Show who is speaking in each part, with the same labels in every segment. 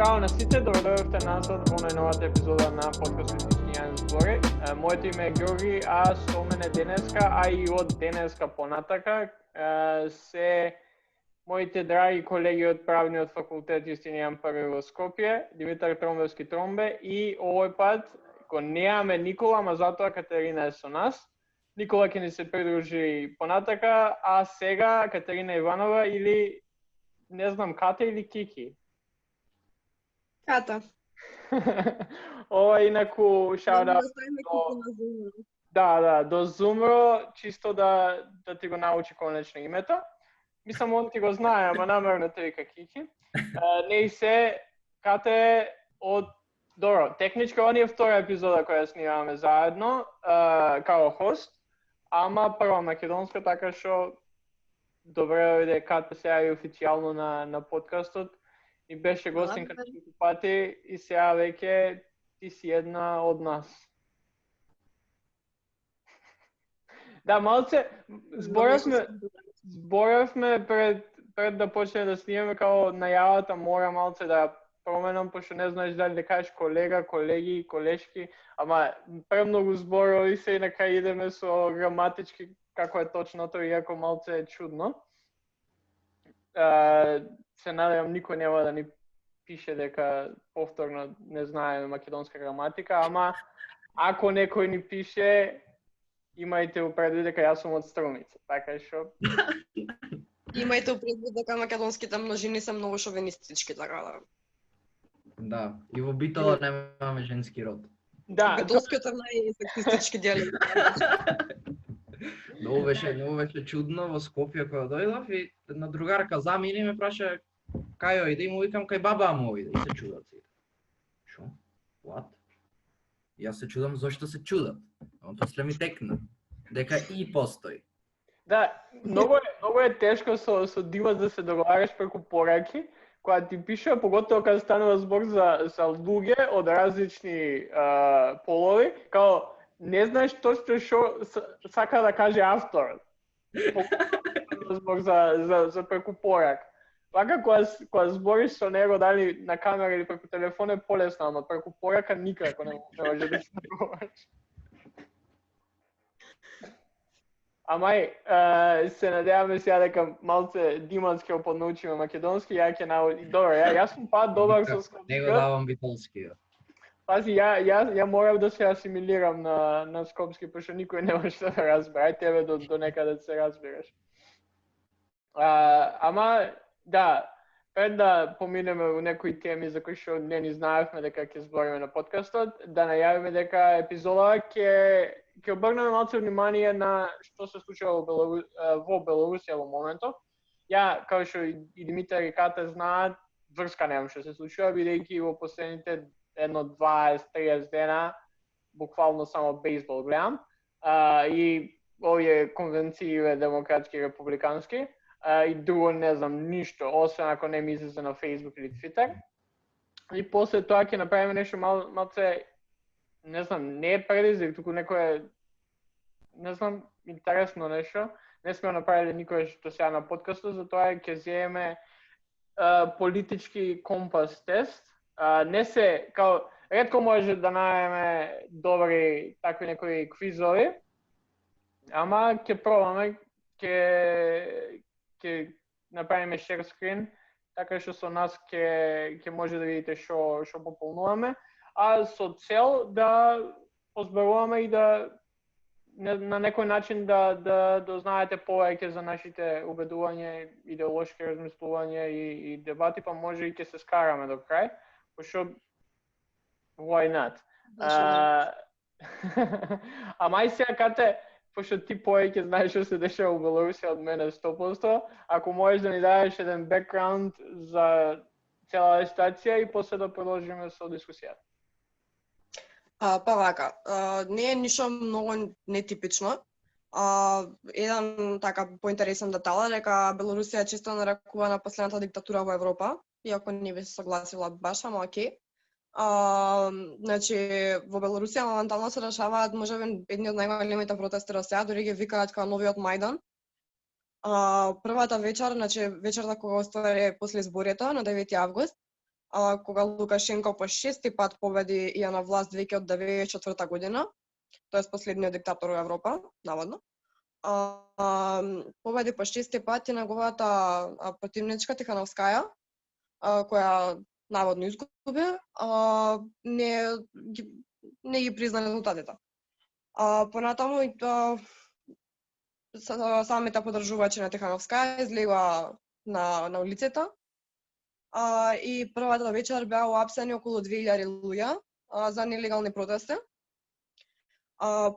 Speaker 1: Здраво на сите, добредојавте назад во најновата епизода на подкастот Истињан збори. Моето име е Ѓорги, а со мене денеска, а и од денеска понатака, се моите драги колеги од правниот факултет Јустинијан Први во Скопје, Димитар Тромбевски Тромбе, и овој пат го немаме Никола, ама затоа Катерина е со нас. Никола ќе ни се придружи понатака, а сега Катерина Иванова или не знам, Ката или Кики?
Speaker 2: Ката.
Speaker 1: Ова инаку шаут-аут до Зумро, чисто да ти го научи конечно името. Мислам, он ти го знае, ама намерно те вика Кики. Не и се, Ката е од... Добро, технички он е втора епизода која снимаме заедно, као хост, ама прва македонска, така што добре дојде Ката сега и официјално на подкастот. И беше гостинка неколку пати и сега веќе ти си една од нас. Да, малце зборавме пред да почне да снимаме, као најавата мора малце да променам, пошто не знаеш дали да кажеш колега, колеги, колешки, ама премногу зборови се и на крај идеме со граматички како е точното, иако малце е чудно. Се надевам никој нема да ни пише дека повторно не знае македонска граматика, ама ако некој ни пише, имајте у предвид дека јас сум од Струмица, така што...
Speaker 2: Имајте у предвид дека македонските множини се многу шовинистички, така да...
Speaker 3: Да, и во Битола немаме женски род.
Speaker 1: Да,
Speaker 2: Битолскиот е најсексистички диалект.
Speaker 3: Многу беше чудно во Скопје кога дојдов и една другарка замини ме праша кај ојде и му викам кај баба му ојде и се чудат сите. Шо? What? Јас се чудам зошто се чудат. А после ми текна дека и постои.
Speaker 1: Да, многу е тешко со дивот да се договараш преку пораки, кога ти пише, поготово кога станува збор за луѓе од различни полови, као не знаеш точно што сака да каже авторот. Збор за преку порак. Вака кога збориш со него дали на камера или преку телефон е полесно, ама преку порака никако не може да се договориш. Амај, се надеваме сега дека малце Диманс ќе поднаучиме македонски, ја ќе научи. Добро, јас сум добар со скопски.
Speaker 3: Не го давам битолски.
Speaker 1: Пази, ја морав да се асимилирам на скопски, пошто никој не може да разбере. Ај тебе до некаде се разбираш. Ама, да, пред да поминеме во некои теми за кои што не ни знаевме дека ќе збориме на подкастот, да најавиме дека епизода ќе обрнеме малце внимание на што се случува во Белорусија во моментов. Ја, како што и Димитар и Ката знаат, врска немам што се случува, бидејќи во последните 20-30 дена буквално само бейсбол гледам. И овие конвенции демократски и републикански. И друго не знам ништо, освен ако не ми излезе на Facebook или Twitter. И после тоа ќе направиме нешто малце, не знам, не е предизвик, туку некое, не знам, интересно нешто. Не сме направиле никој што сега на подкастот, затоа ќе земеме политички компас тест. Не се, као, ретко може да најдеме добри такви некои квизови, ама ќе пробаме, ќе направиме share screen, така што со нас ќе може да видите што пополнуваме, а со цел да позборуваме и да на некој начин да дознаете повеќе за нашите убедувања, идеолошки размислувања и дебати, па може и ќе се скараме до крај, пошто why not? Ама и сега Кате, пошто ти повеќе знаеш што се дешава во Белорусија од мене 100%, ако можеш да ни дадеш еден бекграунд за цела ситуација и после да продолжиме со дискусијата.
Speaker 2: Па вака, не е ништо многу нетипично. Еден така поинтересен детал е дека Белорусија е често нарекувана последната диктатура во Европа, иако не би се согласила баш, ама окей. Значи, во Белорусија моментално се решаваат можеби едни од најголемите протести до сега, дури ги викаат како новиот Мајдан. Првата вечер, значи вечерта кога оствари после изборието на 9 август, кога Лукашенко по 6-ти пат победи и ја на власт веќе од 1994 година, тоест последниот диктатор во Европа, наводно. Победи по 6-ти пат и неговата противничка Тихановскаја, која наводно изгуби, не ги призна резултатите. Понатаму самите поддржувачи на Тихановскаја излегува на улицата и првата вечер беа уапсени околу 2000 луѓе за нелегални протести.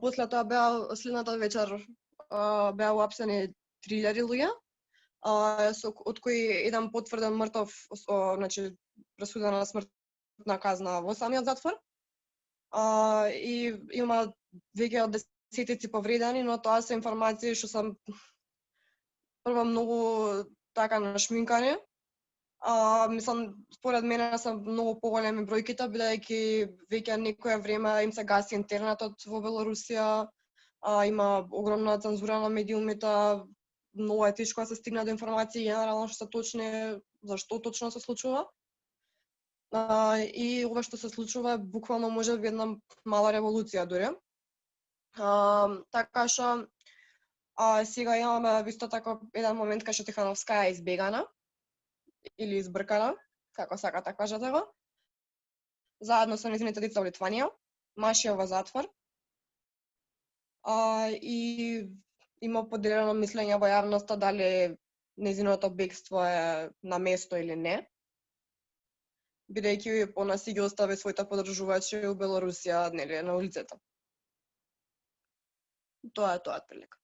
Speaker 2: После тоа беа следната вечер беа уапсени 3000 луѓе, од кои еден потврден мртов, значи пресудена смртна казна во самиот затвор. И има веќе од десетици повредени, но тоа се информации што се прво многу така нашминкани. Мислам, според мене се многу поголеми бројките, бидејќи веќе некое време им се гаси интернетот во Белорусија, има огромна цензура на медиумите, многу е тешко да се стигне до информации генерално што се точни, зашто точно се случува. И ова што се случува буквално може би една мала револуција дури. Така што сега имаме исто така еден момент кај што Тихановскаја е избегана или избркана, како сакате кажете го. Заедно со нејзините деца во Литванија, машија во затвор. И има поделено мислење во јавноста дали нејзиното бегство е на место или не, бидејќи она си ги остави своите поддржувачи у Белорусија, нели, на улицата. Тоа е отприлика.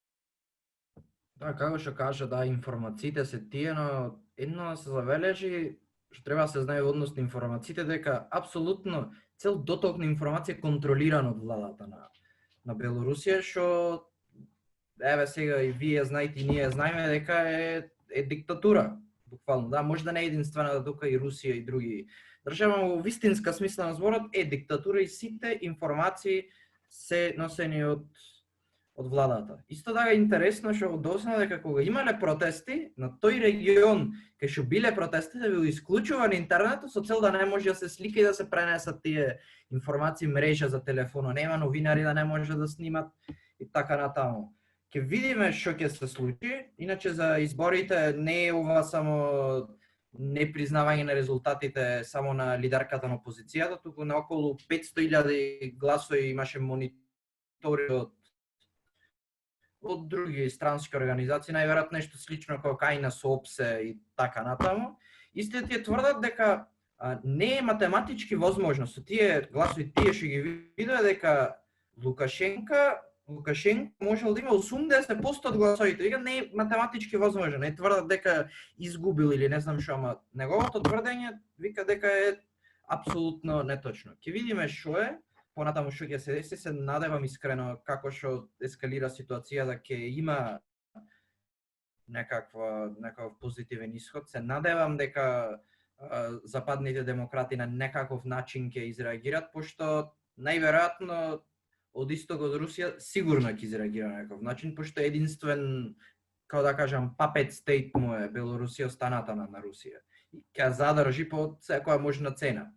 Speaker 3: Да, како што кажа, да, информациите се тие, но едно да се забележи, што треба да се знае однос на информациите, дека апсолутно цел доток на информација е контролиран од владата на Белорусија, што еве сега и вие знаете и ние знаеме дека е диктатура, буквално, да, може да не е единствена, тука и Русија и други држави, но во вистинска смисла на зборот е диктатура и сите информации се носени од владата. Исто така е интересно што дознав дека кога имале протести на тој регион кај што биле протестите бил исклучуван интернетот со цел да не може да се слика и да се пренесат тие информации мрежа за телефоно, нема новинари да не може да снимат и така натаму. Ќе видиме што ќе се случи, иначе за изборите не е ова само непризнавање на резултатите само на лидерката на опозицијата, туку на околу 500.000 гласови имаше монитори од други странски организации, најверојатно нешто слично како Кајна Соопсе и така натаму. Истите тие тврдат дека не е математички возможно со тие гласови, тие што ги видува дека Лукашенко можел да има 80% од гласовите. Вика не е математички возможно, не тврдат дека изгубил или не знам што, ама неговото тврдење вика дека е апсолутно неточно. Ќе видиме што е, понатаму што ќе се деси, се надевам искрено како што ескалира ситуацијата ќе има некаков позитивен исход. Се надевам дека западните демократи на некаков начин ќе изреагираат, пошто најверојатно од исток од Русија сигурно ќе изреагира на некаков начин, пошто единствен, како да кажам, puppet state му е Белорусија, останата на Русија. И ќе задржи по секоја можна цена.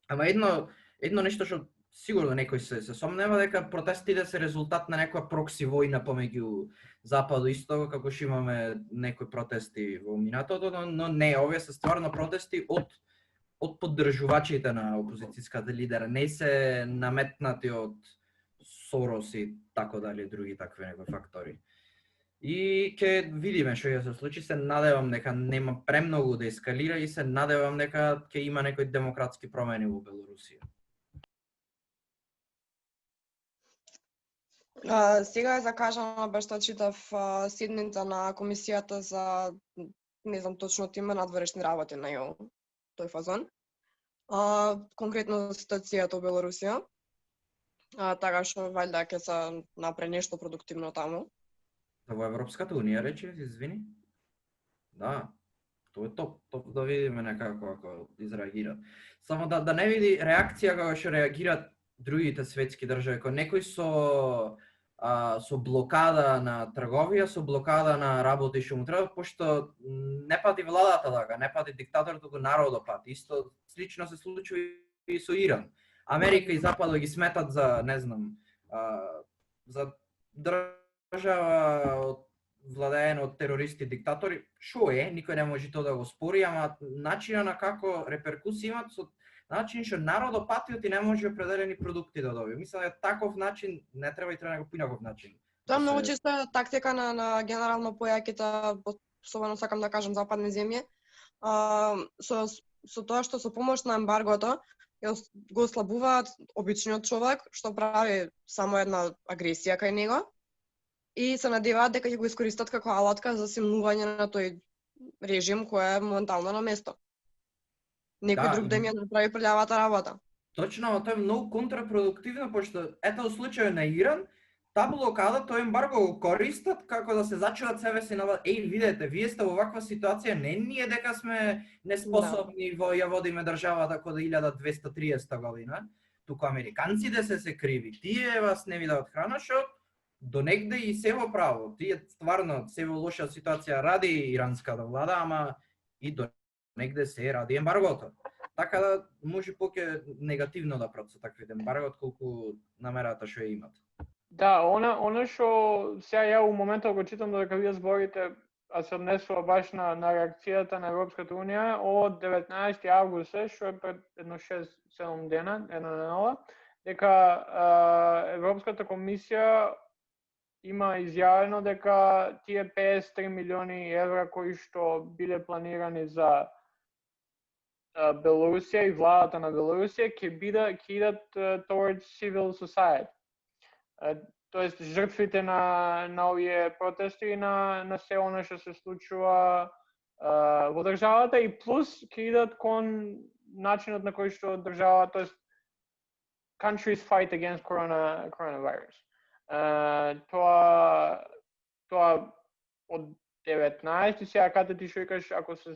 Speaker 3: Ама едно нешто што сигурно некој се сомнева дека протестите се резултат на некоја прокси војна помеѓу Запад и Исток, како што имаме некои протести во минатото, но не, овие се стварно протести од поддржувачите на опозицијската лидера, не се наметнати од Сорос и тако дали други такви некои фактори. И ќе видиме што ќе се случи, се надевам дека нема премногу да ескалира и се надевам дека ќе има некои демократски промени во Белорусија.
Speaker 2: Сега е закажана, баш што читав, седница на комисијата за, не знам точно име, надворешни работи на ЈО, тој фазон. Конкретно ситуацијата во Белорусија. Така што валјда ќе се направи нешто продуктивно таму.
Speaker 3: Во Европската унија рече, извини? Да, тоа е топ да видиме некако ако изреагираат. Само да не види реакција како што реагираат другите светски држави, кога некој со со блокада на трговија, со блокада на работи што му треба, пошто не пати владата така, не пати диктаторот, туку народот пати. Исто слично се случува и со Иран. Америка и Западот ги сметат за, не знам, за држава владеена од терористи и диктатори, шо е, никој не може тоа да го спори, ама начинот на како реперкусии имат со начин што народот пати и не може определени продукти да добие. Мислам дека таков начин не треба и треба него поинаков начин.
Speaker 2: Тоа многу често е тактика на генерално појаките, особено сакам да кажам западни земји, со тоа што со помош на ембаргото го ослабуваат обичниот човек, што прави само една агресија кај него и се надеваат дека ќе го искористат како алатка за симнување на тој режим кој е моментално на место. Некој друг да им ја направи прљавата работа.
Speaker 3: Точно, тоа е многу контрапродуктивно, пошто ето во случајот на Иран, таа блокада, тој ембарго го користат како да се зачудат себе си на видете, вие сте во ваква ситуација, не ние дека сме неспособни ја водиме државата како 1230 година, туку американците се криви. Тие вас не ви дават храна, што до негде и се во право. Тие стварно се во лоша ситуација ради иранската влада, ама и до негде се ради ембаргото. Така да може поќе негативно да прат со таквите ембаргот колку намерата што ја имат.
Speaker 1: Да, она што сега ја у моментот го читам дека вие зборите, а се однесува баш на реакцијата на Европската унија од 19 август, што е пред едно 6-7 дена, една недела, дека Европската комисија има изјавено дека тие 53 милиони евра кои што биле планирани за Белорусија и владата на Белорусија ќе идат towards civil society. Тоест жртвите на овие протести и на се она што се случува во државата и плюс ќе идат кон начинот на кој што држава, тоест countries fight against coronavirus. Тоа од 19 сега каде ти што викаш, ако се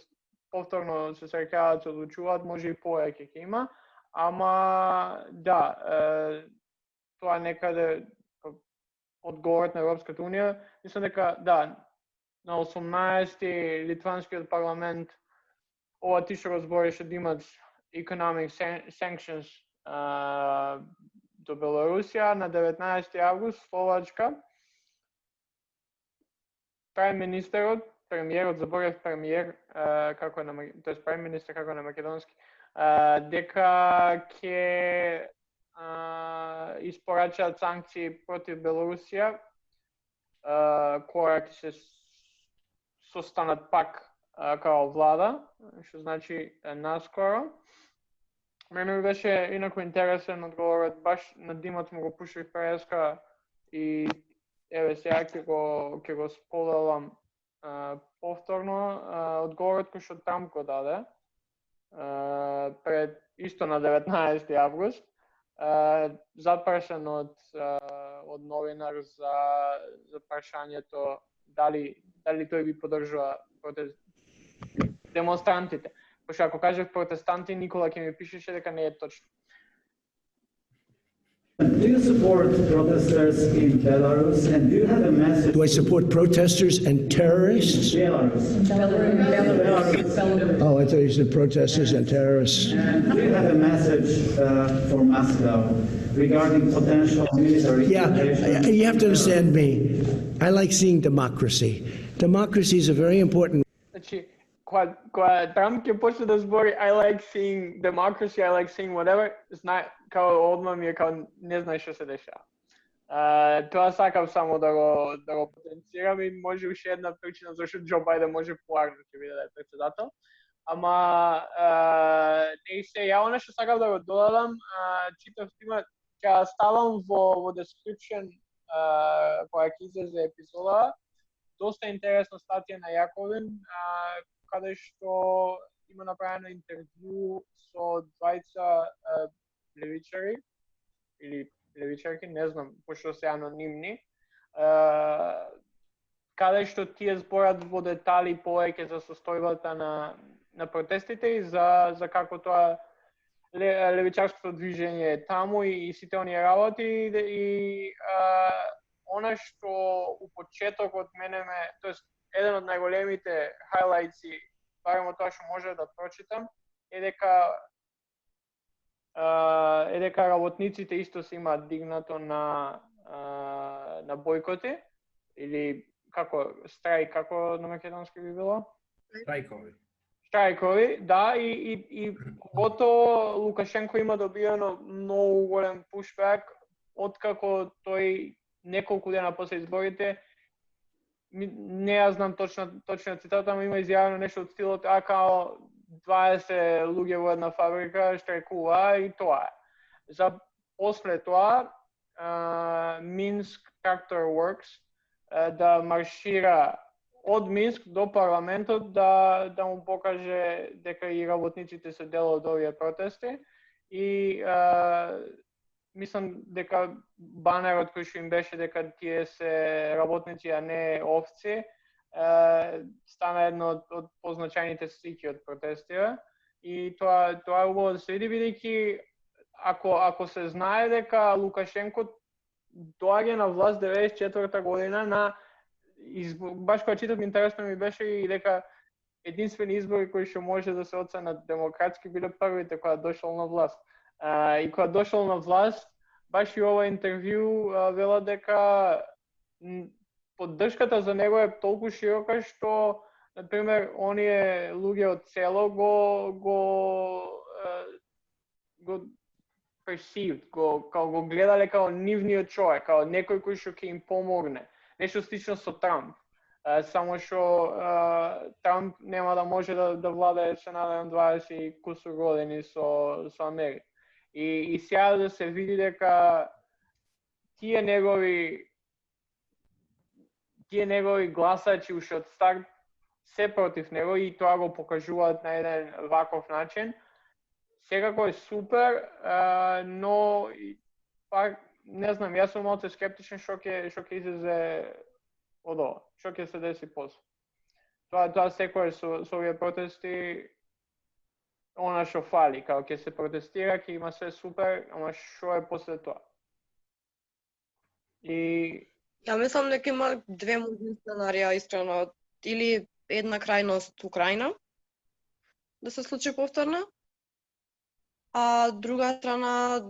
Speaker 1: повторно се среќаваат, се одлучуваат, може и повеќе ќе има, ама да, тоа некаде одговорот на Европската унија, мислам дека да, на 18 литванскиот парламент ова ти што го збореше да имат economic sanctions до Белорусија, на 19 август Словачка премиерот заборев премиер како е на тоест премиер како на македонски, дека ќе испорачаат санкции против Белорусија, која ќе се состанат пак као влада, што значи наскоро. Мене ми беше инаку интересен одговорот, баш на Димот му го пушив преска и еве сега ќе го споделам повторно одговорот кој што Трамп го даде пред исто на 19 август. Запрашан од новинар за прашањето дали тој би поддржува демонстрантите. Пошто ако кажев протестанти, Никола ќе ми пишеше дека не е точно.
Speaker 4: Do you support protesters in Belarus and do you have a message?
Speaker 5: Do I support protesters and terrorists?
Speaker 4: Belarus.
Speaker 5: Oh, I thought you said protesters and terrorists.
Speaker 4: And do you have a message for Moscow regarding potential military
Speaker 5: Yeah, you have to understand me. I like seeing democracy. Democracy is a very important.
Speaker 1: Значи, кога Трамп ќе почне да збори I like seeing democracy, I like seeing whatever, као одма ми е као не знаеш што се дешава. Тоа сакам само да го потенцирам и може уште една причина зашто Џо Бајден може поларно ќе биде да е председател. Ама не се ја она што сакам да го додадам, читав има ќе ставам во description која ќе излезе епизода. Доста интересна статија на Јаковин, каде што има направено интервју со двајца левичари или левичарки, не знам, пошто се анонимни, каде што тие зборат во детали повеќе за состојбата на протестите и за како тоа левичарското движење е таму и сите оние работи и она што у почетокот тоест еден од најголемите хайлайтси, барем од тоа што може да прочитам, е дека работниците исто се имаат дигнато на бојкоти или како страйк, како на македонски би било? Штрајкови, да, и поготово Лукашенко има добиено многу голем пушбек откако тој неколку дена после изборите, не ја знам точно цитата, ама има изјавено нешто од стилот, као 20 луѓе во една фабрика штрајкува и тоа е. За после тоа Minsk Tractor Works да маршира од Минск до парламентот да му покаже дека и работниците се дел од овие протести и мислам дека банерот кој што им беше дека тие се работници, а не овци, стана едно од позначајните слики од протестите и тоа е убаво да се види, бидејќи ако се знае дека Лукашенко доаѓа на власт 94-та година на баш кога читав, интересно ми беше и дека единствени избори кои што може да се оценат демократски биле првите кога дошол на власт. И кога дошол на власт, баш и ова интервју вела дека поддршката за него е толку широка што, например, оние луѓе од село го perceived, го гледале као нивниот човек, као некој кој што ќе им помогне. Нешто слично со Трамп. Само што Трамп нема да може да владае се надевам 20 кусур години со Америка. И сега да се види дека тие негови гласачи уште од старт се против него и тоа го покажуваат на еден ваков начин. Секако е супер, но пак не знам, јас сум малку скептичен што ќе излезе од ова, што ќе се деси после. Тоа секој со овие протести она што фали, као ќе се протестира, ќе има се супер, ама што е после тоа? И
Speaker 2: ја мислам дека има две можни сценарија искрено, или една крајност Украина да се случи повторно, а друга страна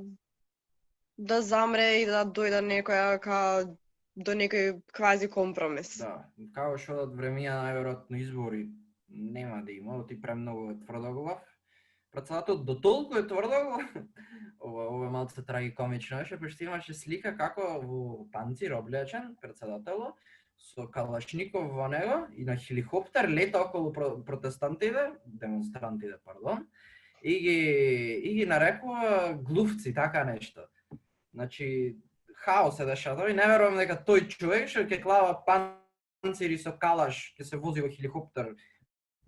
Speaker 2: да замре и да дојде некоја до некој квази компромис.
Speaker 3: Да, као што од времења најверојатно избори нема да има, оти премногу е тврдоглав. Председател до толку е тврдоглав. Ова малце трагикомично беше, пошто имаше слика како во панцир облечен председателот со калашников во него и на хеликоптер лета околу демонстрантите, и ги нарекува глувци, така нешто. Значи, хаос се дешава, и не верувам дека тој човек што ќе клава панцири со калаш, ќе се вози во хеликоптер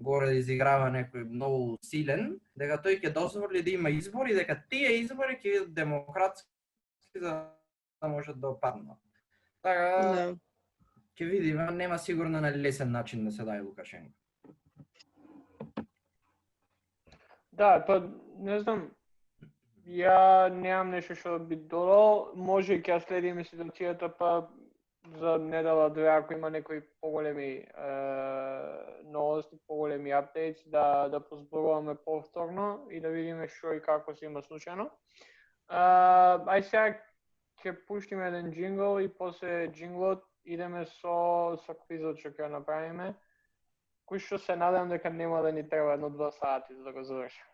Speaker 3: горе да изиграва некој многу силен, дека тој ќе дозволи да има избори, дека тие избори ќе бидат демократски за да можат да опаднат. Така, ќе видиме, нема сигурно на лесен начин да се даде Лукашенко.
Speaker 1: Да, па не знам, ја немам нешто што да би додал, може ќе следиме ситуацијата па за недела две ако има некои поголеми новости, поголеми апдейтс да позборуваме повторно и да видиме што и како се има случајно. Ај сега ќе пуштиме еден джингл и после джинглот идеме со квизот што ќе направиме, кој што се надевам дека нема да ни треба 1-2 сати за да го завршиме.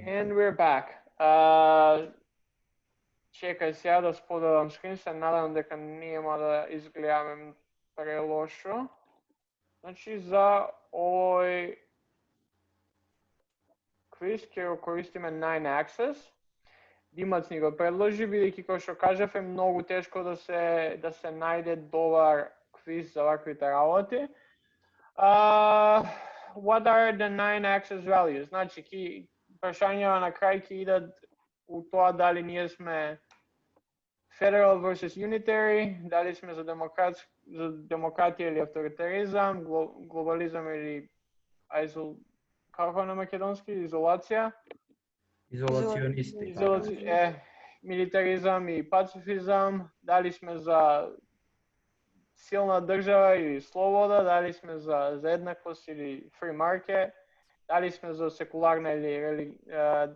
Speaker 1: And we're back. Чекај сега да споделам скрин, се надам дека нема да изгледаме прелошо. Значи за овој квиз ќе го користиме 9Access. Димац ни го предложи, бидејќи кој што кажав е многу тешко да се најде добар квиз за ваквите работи. What are the 9Access values? Значи, прашањава на крај ќе идат у тоа дали ние сме Federal versus unitary, дали сме за демократија или авторитаризам, глобализам или како на македонски, изолација,
Speaker 3: Изолационисти.
Speaker 1: милитаризам и пацифизам, дали сме за силна држава или слобода, дали сме за еднаквост или free market, дали сме за секуларна или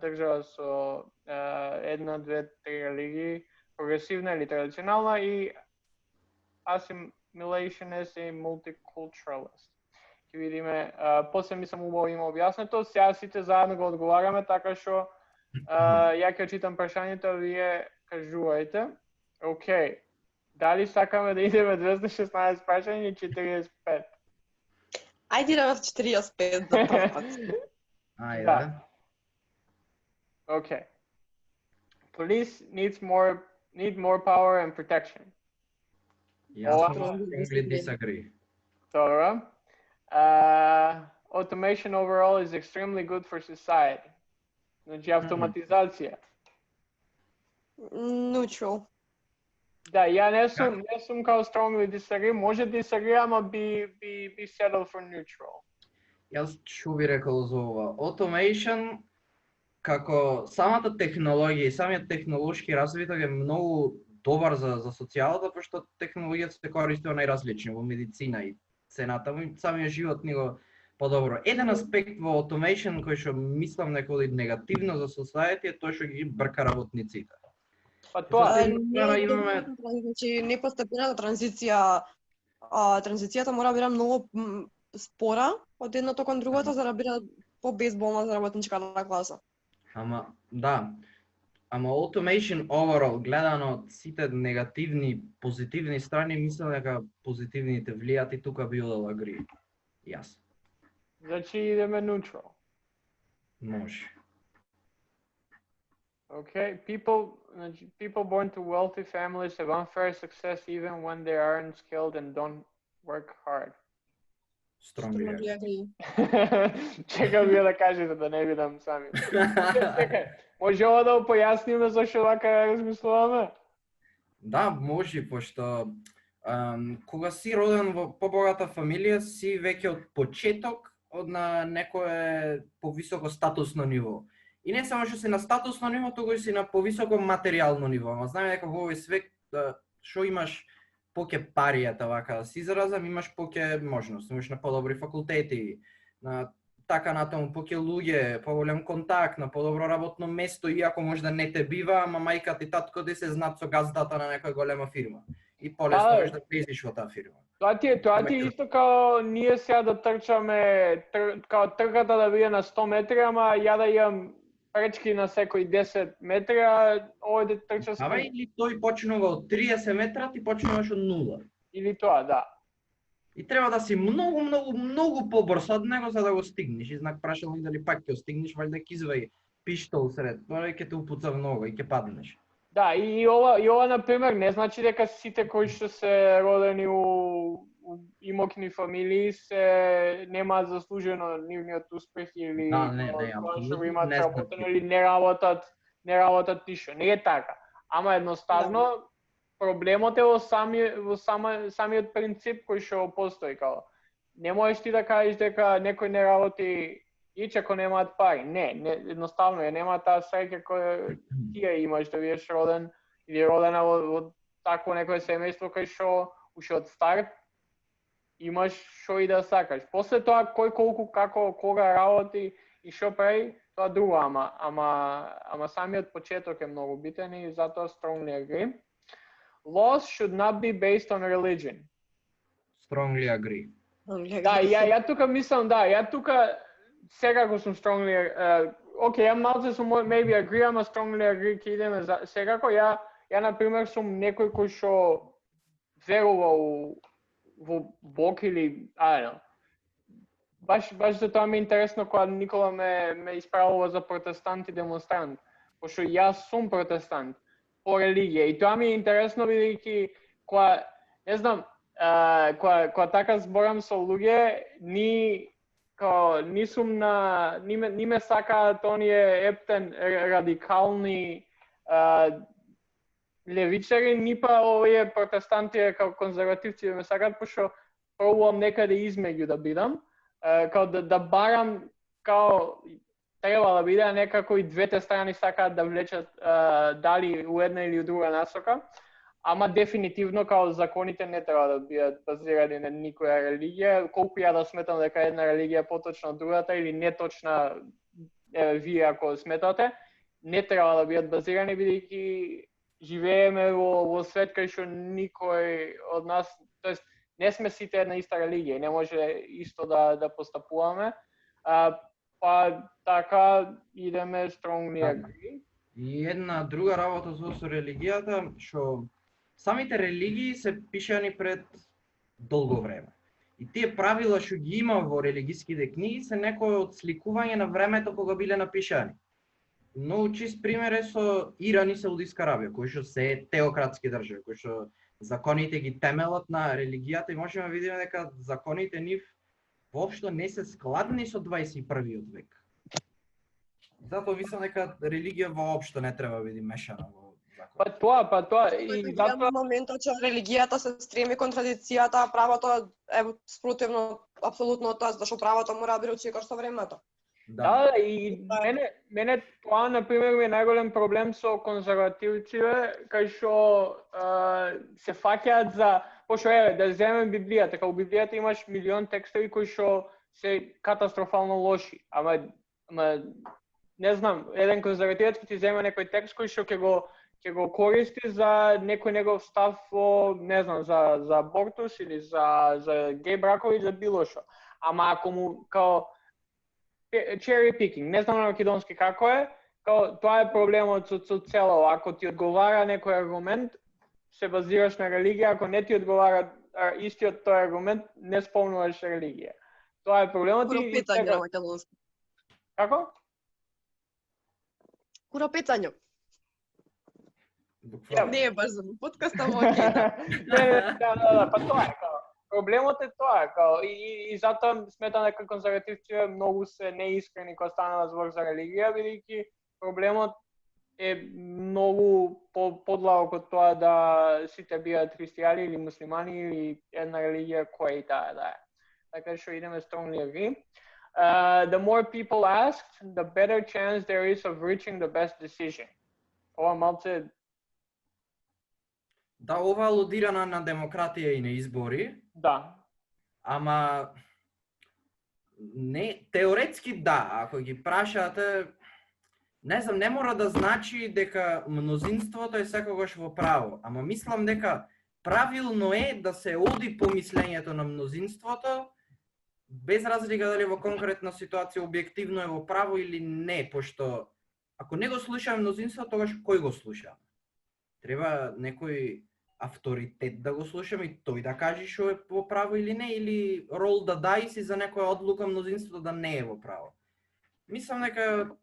Speaker 1: држава со една, две, три религии, прогресивна или традиционална и assimilationist и multiculturalist. Ќе видиме, после мислам убаво има објаснето, сега сите заедно го одговараме, така што ја ќе читам прашањето, вие кажувајте. Океј. Дали сакаме да идеме 216 прашања и 45?
Speaker 2: Ајде идеме в 45 за прв пат.
Speaker 3: Ајде.
Speaker 1: Да. Okay. Police need more power and protection.
Speaker 3: Јас strongly disagree.
Speaker 1: Добро. Automation overall is extremely good for society. Значи автоматизација.
Speaker 2: Neutral.
Speaker 1: Да, ја не сум као strongly disagree, може disagree, ама be settled for neutral.
Speaker 3: Јас што би рекол за ова? Automation, како самата технологија и самиот технолошки развиток е многу добар за социјалата, пошто технологијата се користува најразлични во медицина и цената му, самиот живот ни го подобро. Еден аспект во automation кој што мислам некој негативно за society е тоа што ги брка работниците.
Speaker 1: Па тоа
Speaker 3: имаме
Speaker 2: Значи непостепената транзицијата мора биде многу спора од едното кон другото за да биде побезболна за работничката класа.
Speaker 3: Ама automation overall гледано од сите негативни, позитивни страни, мислам дека позитивните влијат и тука би одел agree. Јас.
Speaker 1: Значи идеме neutral.
Speaker 3: Може.
Speaker 1: Okay, people born to wealthy families have unfair success even when they aren't skilled and don't work hard.
Speaker 3: Strongly.
Speaker 1: Чекам вие да кажете да не видам сами. Чекај, може ова да појасниме зашто вака размислуваме?
Speaker 3: Да, може, пошто кога си роден во побогата фамилија, си веќе од почеток на некое повисоко статусно ниво. И не само што си на статусно ниво, туку и си на повисоко материјално ниво. Ама знаеме дека во овој свет што имаш поќе паријата вака да се изразам, имаш поќе можност, имаш на подобри факултети, на така натаму поќе луѓе, поголем контакт, на подобро работно место, иако може да не те бива, ама мајка ти, татко ти се знаат со газдата на некоја голема фирма. И полесно можеш да влезеш во таа фирма.
Speaker 1: Тоа ти е исто као ние сега да трчаме, као трката да биде на 100 метри, ама ја да имам пречки на секој 10 метри, а овој да трча со...
Speaker 3: Абе, или тој почнува од 30 метра, ти почнуваш од 0.
Speaker 1: Или тоа, да.
Speaker 3: И треба да си многу побрз од него за да го стигнеш. И знак прашал дали пак ќе стигнеш, валјда ќе изваи пиштол сред, тоа ќе те упуца многу и ќе паднеш.
Speaker 1: Да, и ова на пример не значи дека сите кои што се родени у имокни фамилии се немаат заслужено нивниот успех или што имаат работено или не работат ништо. Не е така. Ама едноставно проблемот е во самиот принцип кој што постои као. Не можеш ти да кажеш дека некој не работи и ако немаат пари. Не, едноставно нема таа среќа која ти ја имаш да бидеш роден или родена во такво некое семејство кај што уште од старт имаш што и да сакаш. После тоа кој колку како кога работи и што прави, тоа друго, ама самиот почеток е многу битен и затоа strongly agree. Laws should not be based on religion.
Speaker 3: Strongly agree.
Speaker 1: Да, ја тука мислам, ја тука секако сум strongly окей, ја малце сум maybe agree, ама strongly agree ќе идеме секако. Ја на пример сум некој кој што верува во Бог или I don't know. Баш за тоа ми е интересно кога Никола ме исправува за протестант и демонстрант, пошто јас сум протестант по религија и тоа ми е интересно бидејќи кога не знам, кога така зборам со луѓе, ни ме сакаат оние ептен радикални левичари, ни па овие протестанти како конзервативци ме сакат, пошто пробувам некаде измеѓу да бидам, као да барам као треба да биде, некако и двете страни сакаат да влечат дали у една или у друга насока, ама дефинитивно као законите не треба да бидат базирани на никоја религија, колку ја да сметам дека една религија е поточна од другата или неточна, вие ако сметате, не треба да бидат базирани, бидејќи живееме во свет кај што никој од нас, тоест не сме сите една иста религија, не може исто да постапуваме. Па така идеме strongly agree.
Speaker 3: И една друга работа со религијата, што самите религии се пишани пред долго време. И тие правила што ги има во религиските книги се некои од сликување на времето кога биле напишани. Но чист пример е со Иран и Саудиска Арабија, кои што се теократски држави, кои што законите ги темелат на религијата и можеме да видиме дека законите нив воопшто не се складни со 21-виот век. Затоа мислам дека религија воопшто не треба да биде мешана во закон.
Speaker 1: Па тоа и затоа
Speaker 2: моментот че религијата се стреми кон традицијата, а правото е спротивно апсолутно од тоа, зашто правото мора да биде учекар со времето.
Speaker 1: Да, и мене тоа, например, ми е најголем проблем со конзервативците, кај што се фаќаат за, пошто да земем Библијата, као Библијата имаш милион текстови кои што се катастрофално лоши, ама не знам, еден конзервативец ќе ти земе некој текст кој што ќе го користи за некој негов став во, не знам, за абортус или за геј бракови, за било што. Ама ако му као cherry picking, не знам на македонски како е, тоа е проблемот со цело. Ако ти одговара некој аргумент, се базираш на религија, ако не ти одговара истиот тој аргумент, не спомнуваш религија. Тоа е проблемот.
Speaker 2: Куропетање на македонски.
Speaker 1: Како?
Speaker 2: Куропетање. Не е баш за подкаст, ама окей.
Speaker 1: Да, па тоа е проблемот е тоа, и затоа сметам дека конзервативците многу се неискрени кога станува збор за религија, бидејќи проблемот е многу подлабок од тоа да сите бидат христијани или муслимани или една религија која и таа да е. Така што идеме strongly agree. The more people asked, the better chance there is of reaching the best decision. Ова малце
Speaker 3: Да, ова алудира на демократија и на избори.
Speaker 1: Да.
Speaker 3: Ама не теоретски да, ако ги прашате, не знам, не мора да значи дека мнозинството е секогаш во право, ама мислам дека правилно е да се оди по мислењето на мнозинството, без разлика дали во конкретна ситуација објективно е во право или не, пошто ако не го слушаме мнозинството, тогаш кој го слуша? Треба некој авторитет да го слушаме и тој да каже што е во право или не, или рол да дајси за некоја одлука мнозинството да не е во право. Мислам дека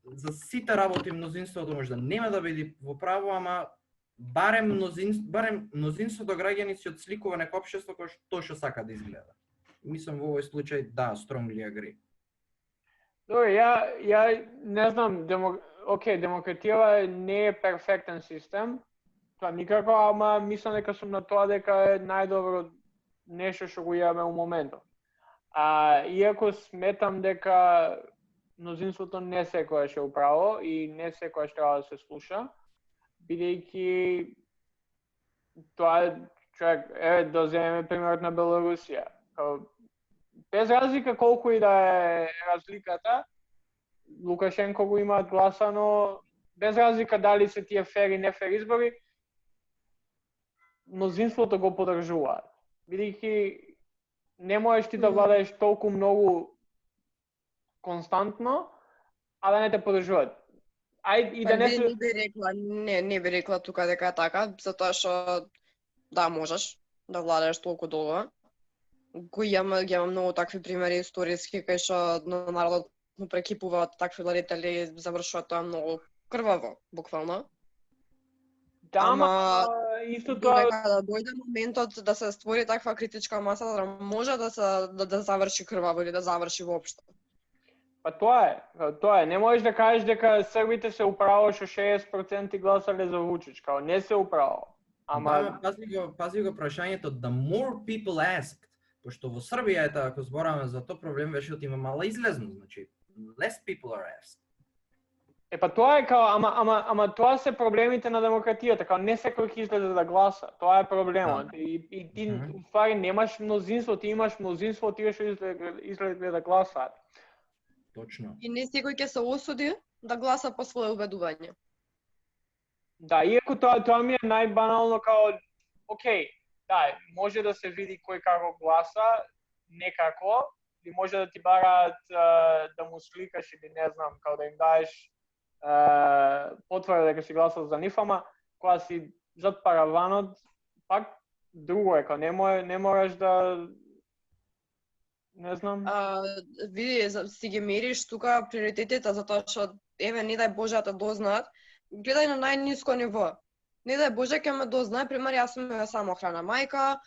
Speaker 3: за сите работи мнозинството може да нема да биде во право, ама барем мнозинството граѓани си отсликува некој општество кој тоа што сака да изгледа. Мислам во овој случај да, strongly agree.
Speaker 1: Добре, ја не знам, демократија не е перфектен систем, тоа никако, ама мислам дека сум на тоа дека е најдобро нешто што го имаме у моментот. Иако сметам дека мнозинството не секогаш е управо и не секогаш треба да се слуша, бидејќи тоа човек, да земеме примерот на Белорусија. Без разлика колку и да е разликата, Лукашенко го има гласано, без разлика дали се тие фер и не фер избори, мнозинството го подржуваат. Бидејќи не можеш ти да владееш толку многу константно, а да не те подржуваат. И да
Speaker 2: не би рекла тука дека е така, затоа што да можеш да владееш толку долго. Ги има многу такви примери историски кај што народот му прекипуваат такви владетели, завршува тоа многу крваво, буквално.
Speaker 1: Да, ама исто тоа
Speaker 2: да дојде моментот да се створи таква критичка маса да може да заврши крваво или да заврши воопшто.
Speaker 1: Па тоа е. Не можеш да кажеш дека србите се управо што 60% гласале за Вучич, као не се управо.
Speaker 3: Ама пази го прашањето, the more people asked, пошто во Србија ета, ако збораме за тој проблем, беше има мала излезно, значи less people are asked.
Speaker 1: Па тоа е као, ама тоа се проблемите на демократијата, као не секој ќе излезе да гласа. Тоа е проблемот. И ти ствари немаш мнозинство, ти имаш мнозинство, тие што излезе да гласаат.
Speaker 3: Точно.
Speaker 2: И не секој ќе се осуди да гласа по свое убедување.
Speaker 1: Да, иако тоа ми е најбанално као, окей, да, може да се види кој како гласа, некако, или може да ти бараат да му сликаш или не знам, као да им даеш потврда дека си гласал за нив, ама кога си зад параванот, пак друго е, као не можеш да не знам.
Speaker 2: Види, си ги мериш тука приоритетите, затоа што еве не дај Боже да те дознаат, гледај на најниско ниво. Не дај Боже ќе ме дознае, пример јас сум самохрана мајка,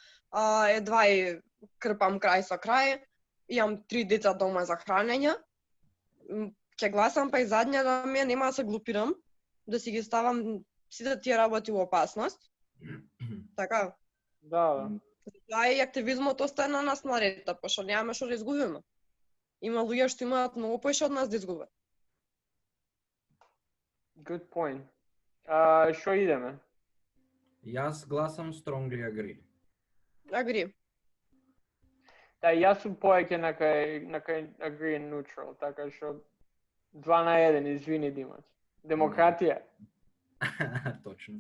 Speaker 2: едва и крпам крај со крај, имам 3 деца дома за хранење. Ќе гласам па и задње да ми нема да се глупирам, да си ги ставам сите тие работи во опасност. Така.
Speaker 1: Да.
Speaker 2: Затоа и активизмот остае на нас наред, пошто немаме што да изгубиме. Има луѓе што имаат многу поише од нас да изгубат.
Speaker 1: Good point. Што идеме?
Speaker 3: Јас гласам strongly agree.
Speaker 2: Агри.
Speaker 1: Да, јас сум повеќе на кај agree and neutral, така што 2-1, извини Димаc. Демократија.
Speaker 3: Точно.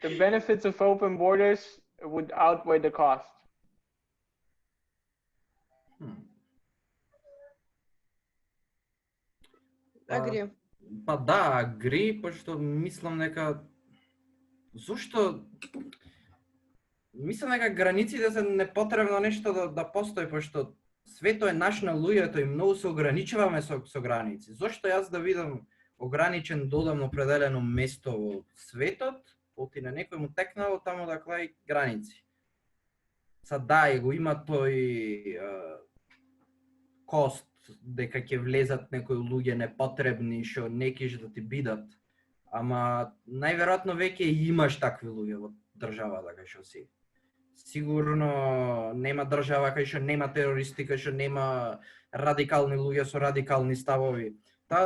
Speaker 1: The benefits of open borders would outweigh the cost.
Speaker 2: Агри.
Speaker 3: Па да, агри, пошто мислам дека зошто мислам дека границите се непотребно нешто да постои, пошто светот е наш на луѓето и многу се ограничуваме со граници. Зошто јас да видам ограничен додамно определено место во светот, оти на некој му текнало таму да клаи граници. Да, го има тој кост дека ќе влезат некои луѓе непотребни што не киш да ти бидат, ама најверојатно веќе имаш такви луѓе во државата кај што си. Сигурно нема држава кај што нема терористи, кај што нема радикални луѓе со радикални ставови.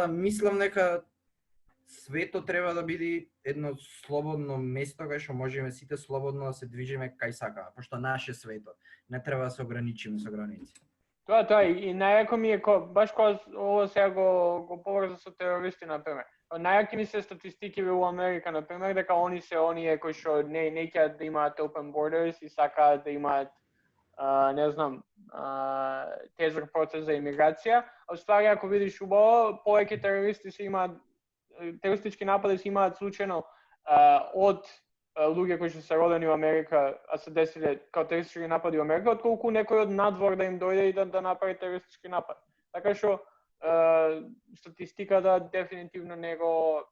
Speaker 3: Мислам дека светот треба да биде едно слободно место кај што можеме сите слободно да се движиме кај сакаме, пошто наш е светот. Не треба да се ограничиме со граници.
Speaker 1: Тоа и најако ми е баш кога ово сега го поврза со терористи на пример. Најаки ми се статистики во Америка на пример дека они се оние кои што не ќе да имаат open borders и сакаат да имаат не знам тежок процес за имиграција. А ствари ако видиш убаво, повеќе терористички напади се имаат случајно од луѓе кои што се родени во Америка, а се десиле као терористички напади во Америка, отколку некој од надвор да им дојде и да направи терористички напад. Така што статистиката дефинитивно не го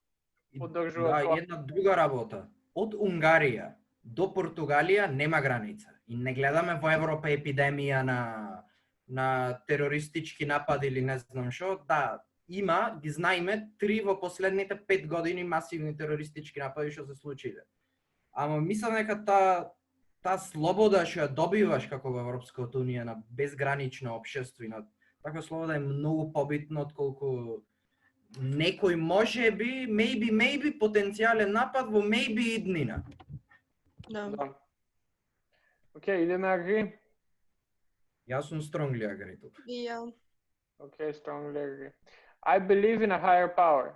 Speaker 1: поддржува
Speaker 3: тоа. Да, една друга работа. Од Унгарија до Португалија нема граница. И не гледаме во Европа епидемија на терористички напади или не знам што. Да, има, ги знаеме, 3 во последните 5 години масивни терористички напади што се случиле. Ама мислам дека таа слобода што ја добиваш како во Европската унија на безгранично општество и на таква слобода е многу побитна отколку некој можеби, maybe потенцијален напад во maybe иднина.
Speaker 2: Да.
Speaker 1: Океј, идеме агри.
Speaker 3: Јас сум strongly agree тука.
Speaker 2: И ја.
Speaker 1: Okay, strongly agree. I believe in a higher power.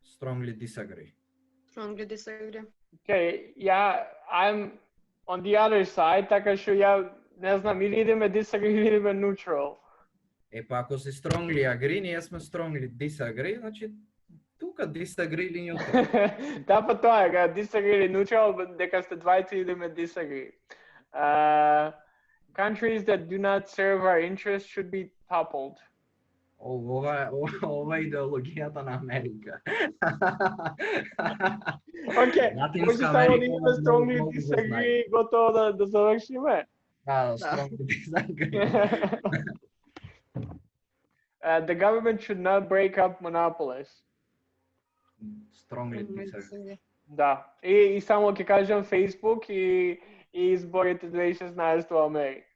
Speaker 3: Strongly disagree.
Speaker 2: Strongly disagree.
Speaker 1: Okay, I'm on the other side, така што ја не знам, или идеме disagree или идеме neutral.
Speaker 3: Па ако си strongly agree, ние сме strongly disagree, значи тука disagree или neutral.
Speaker 1: Да, па тоа е, disagree или neutral, дека сте двајца идеме disagree. Countries that do not serve our interests should be toppled.
Speaker 3: Ова е идеологијата на Америка.
Speaker 1: Океј, може само да имаме strongly disagree и готово да завршиме?
Speaker 3: Да, strongly disagree.
Speaker 1: The government should not break up monopolies.
Speaker 3: Strongly disagree.
Speaker 1: Да. И само ќе кажам Facebook и изборите 2016 во Америка.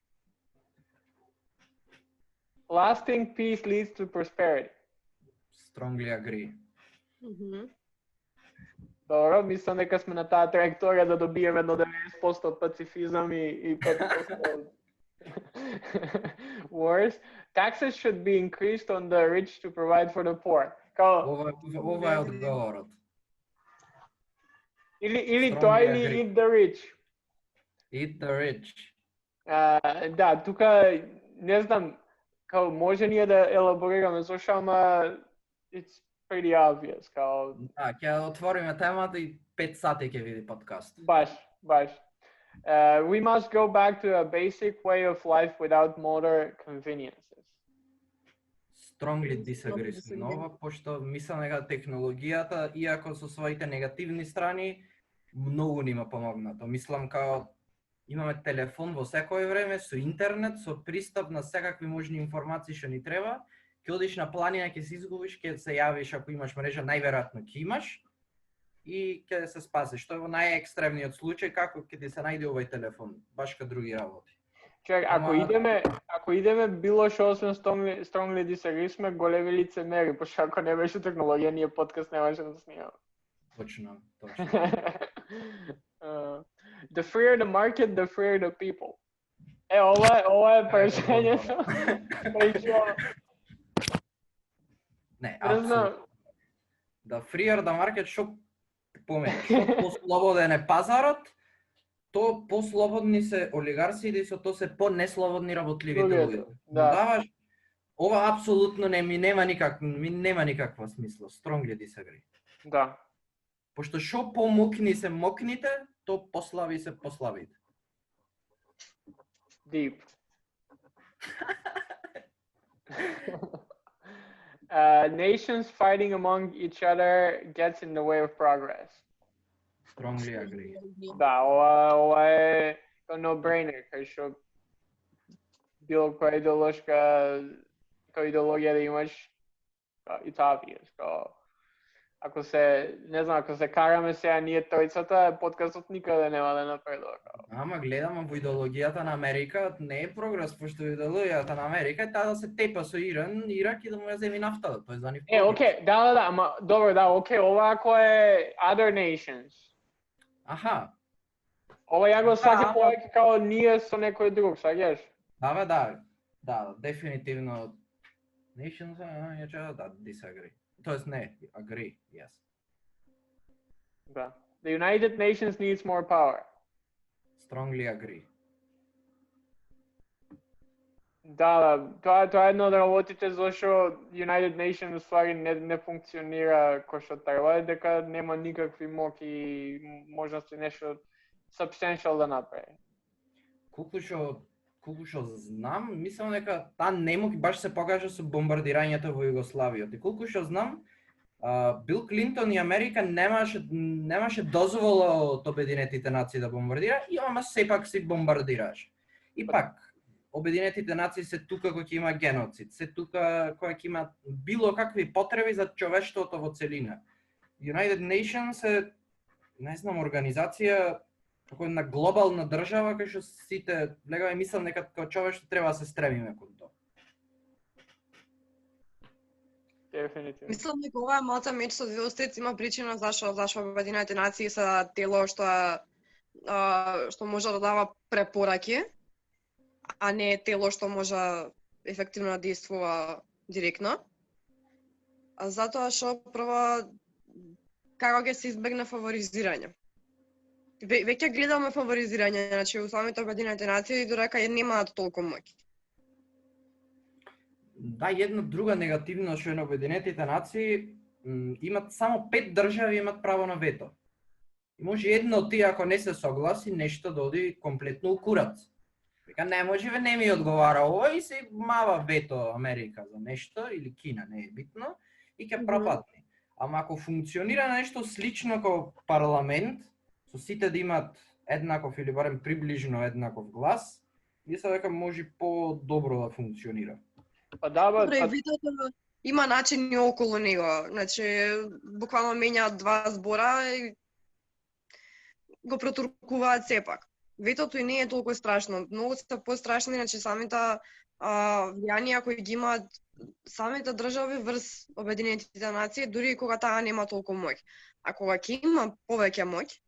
Speaker 1: Lasting peace leads to prosperity.
Speaker 3: Strongly agree.
Speaker 1: Добро, мислам дека сме на таа траекторија да добиеме до 90% пацифизам и 5% wars. Taxes should be increased on the rich to provide for the poor.
Speaker 3: Ова е одговорот.
Speaker 1: Или тоа или eat the rich.
Speaker 3: Eat the rich.
Speaker 1: Да, тука не знам, као може ние да елаборираме зошто, ама it's pretty obvious, као...
Speaker 3: Да, ќе отвориме темата и 5 сати ќе види подкаст.
Speaker 1: Баш. We must go back to a basic way of life without modern conveniences.
Speaker 3: Strongly disagree со ова, пошто мислам дека технологијата, иако со своите негативни страни, многу нима помогнато. Мислам као имаме телефон во секое време, со интернет, со пристап на секакви можни информации што ни треба. Ќе одиш на планина, ќе се изгубиш, ќе се јавиш ако имаш мрежа, најверојатно ќе имаш и ќе се спасиш. Тоа е во најекстремниот случај како ќе ти се најде овој телефон, баш ка други работи.
Speaker 1: Чек, ако идеме било што освен strongly disagree сме големи лицемери, пошто ако не беше технологија, ние подкаст немаше да снимаме.
Speaker 3: Точно.
Speaker 1: The freer the market, the freer the people. Ова е прашањето.
Speaker 3: Не, апсолутно. Да freer the market, што помени, што послободен е пазарот, то послободни се олигарсите и со тоа се по-неслободни работливите луѓе.
Speaker 1: Да.
Speaker 3: Ова апсолутно ми нема никаква смисла. Strongly disagree.
Speaker 1: Да.
Speaker 3: Пошто што помокни се мокните, то послаби се послабите.
Speaker 1: Deep. Nations fighting among each other gets in the way of progress.
Speaker 3: Strongly agree.
Speaker 1: Да, ова е no-brainer, кај што било која идеологија да имаш, it's obvious. Ако се караме сега ние тројцата, подкастот никаде нема да напредува.
Speaker 3: Ама гледам во идеологијата на Америка не е прогрес, пошто идеологијата на Америка е таа да се тепа со Ирак и да му ја земи нафтата, тој за нив.
Speaker 1: Окей, да, ама добро, да, окей, ова ако е other nations.
Speaker 3: Аха.
Speaker 1: Ова ја го сваќам повеќе као ние со некој друг, сваќаш?
Speaker 3: Да, дефинитивно nations, да, disagree. Тоест не, agree, yes.
Speaker 1: Да. The United Nations needs more power.
Speaker 3: Strongly agree.
Speaker 1: Да, тоа е едно од работите зашто United Nations ствари не функционира кој што треба, дека нема никакви моки и можности нешто substantial да направи.
Speaker 3: Колку што знам, мислам дека таа немоки баш се покажа со бомбардирањето во Југославија. И колку што знам, Бил Клинтон и Америка немаше дозвола од Обединетите нации да бомбардира, и ама сепак си бомбардираш. И пак, Обединетите нации се тука кога ќе има геноцид, се тука кога ќе има било какви потреби за човештвото во целина. United Nations е, не знам, организација како една глобална држава кај што сите легални мислам дека како човештво треба да се стремиме кон тоа.
Speaker 1: Дефинитивно.
Speaker 2: Мислам дека ова е малце меч со две острици, има причина зашто Обединетите нации се тело што може да дава препораки, а не тело што може ефективно да действува директно. Затоа што прво како ќе се избегне фаворизирање. Веќе гледаме фаворизирање, значи у самите Обединети нации додека немаат толку моќ.
Speaker 3: Да, една друга негативност што е на Обединетите нации, имат само 5 држави имат право на вето. И може една од тие ако не се согласи нешто да оди комплетно укурац. Века не може, не ми одговара ова и се мава вето Америка за нешто или Кина, не е битно, и ќе пропадне. Ама ако функционира нешто слично како парламент, со сите да имат еднаков или барем приближно еднаков глас, мислам дека може по-добро да функционира.
Speaker 1: Па да,
Speaker 2: Добре,
Speaker 1: па,
Speaker 2: ветото има начини околу него. Значи, буквално менјаат два збора и го протуркуваат сепак. Ветото и не е толку страшно. Многу се пострашни, значи самите влијанија кои ги имаат самите држави врз Обединетите нации, дури и кога таа нема толку моќ. А кога ќе има повеќе моќ,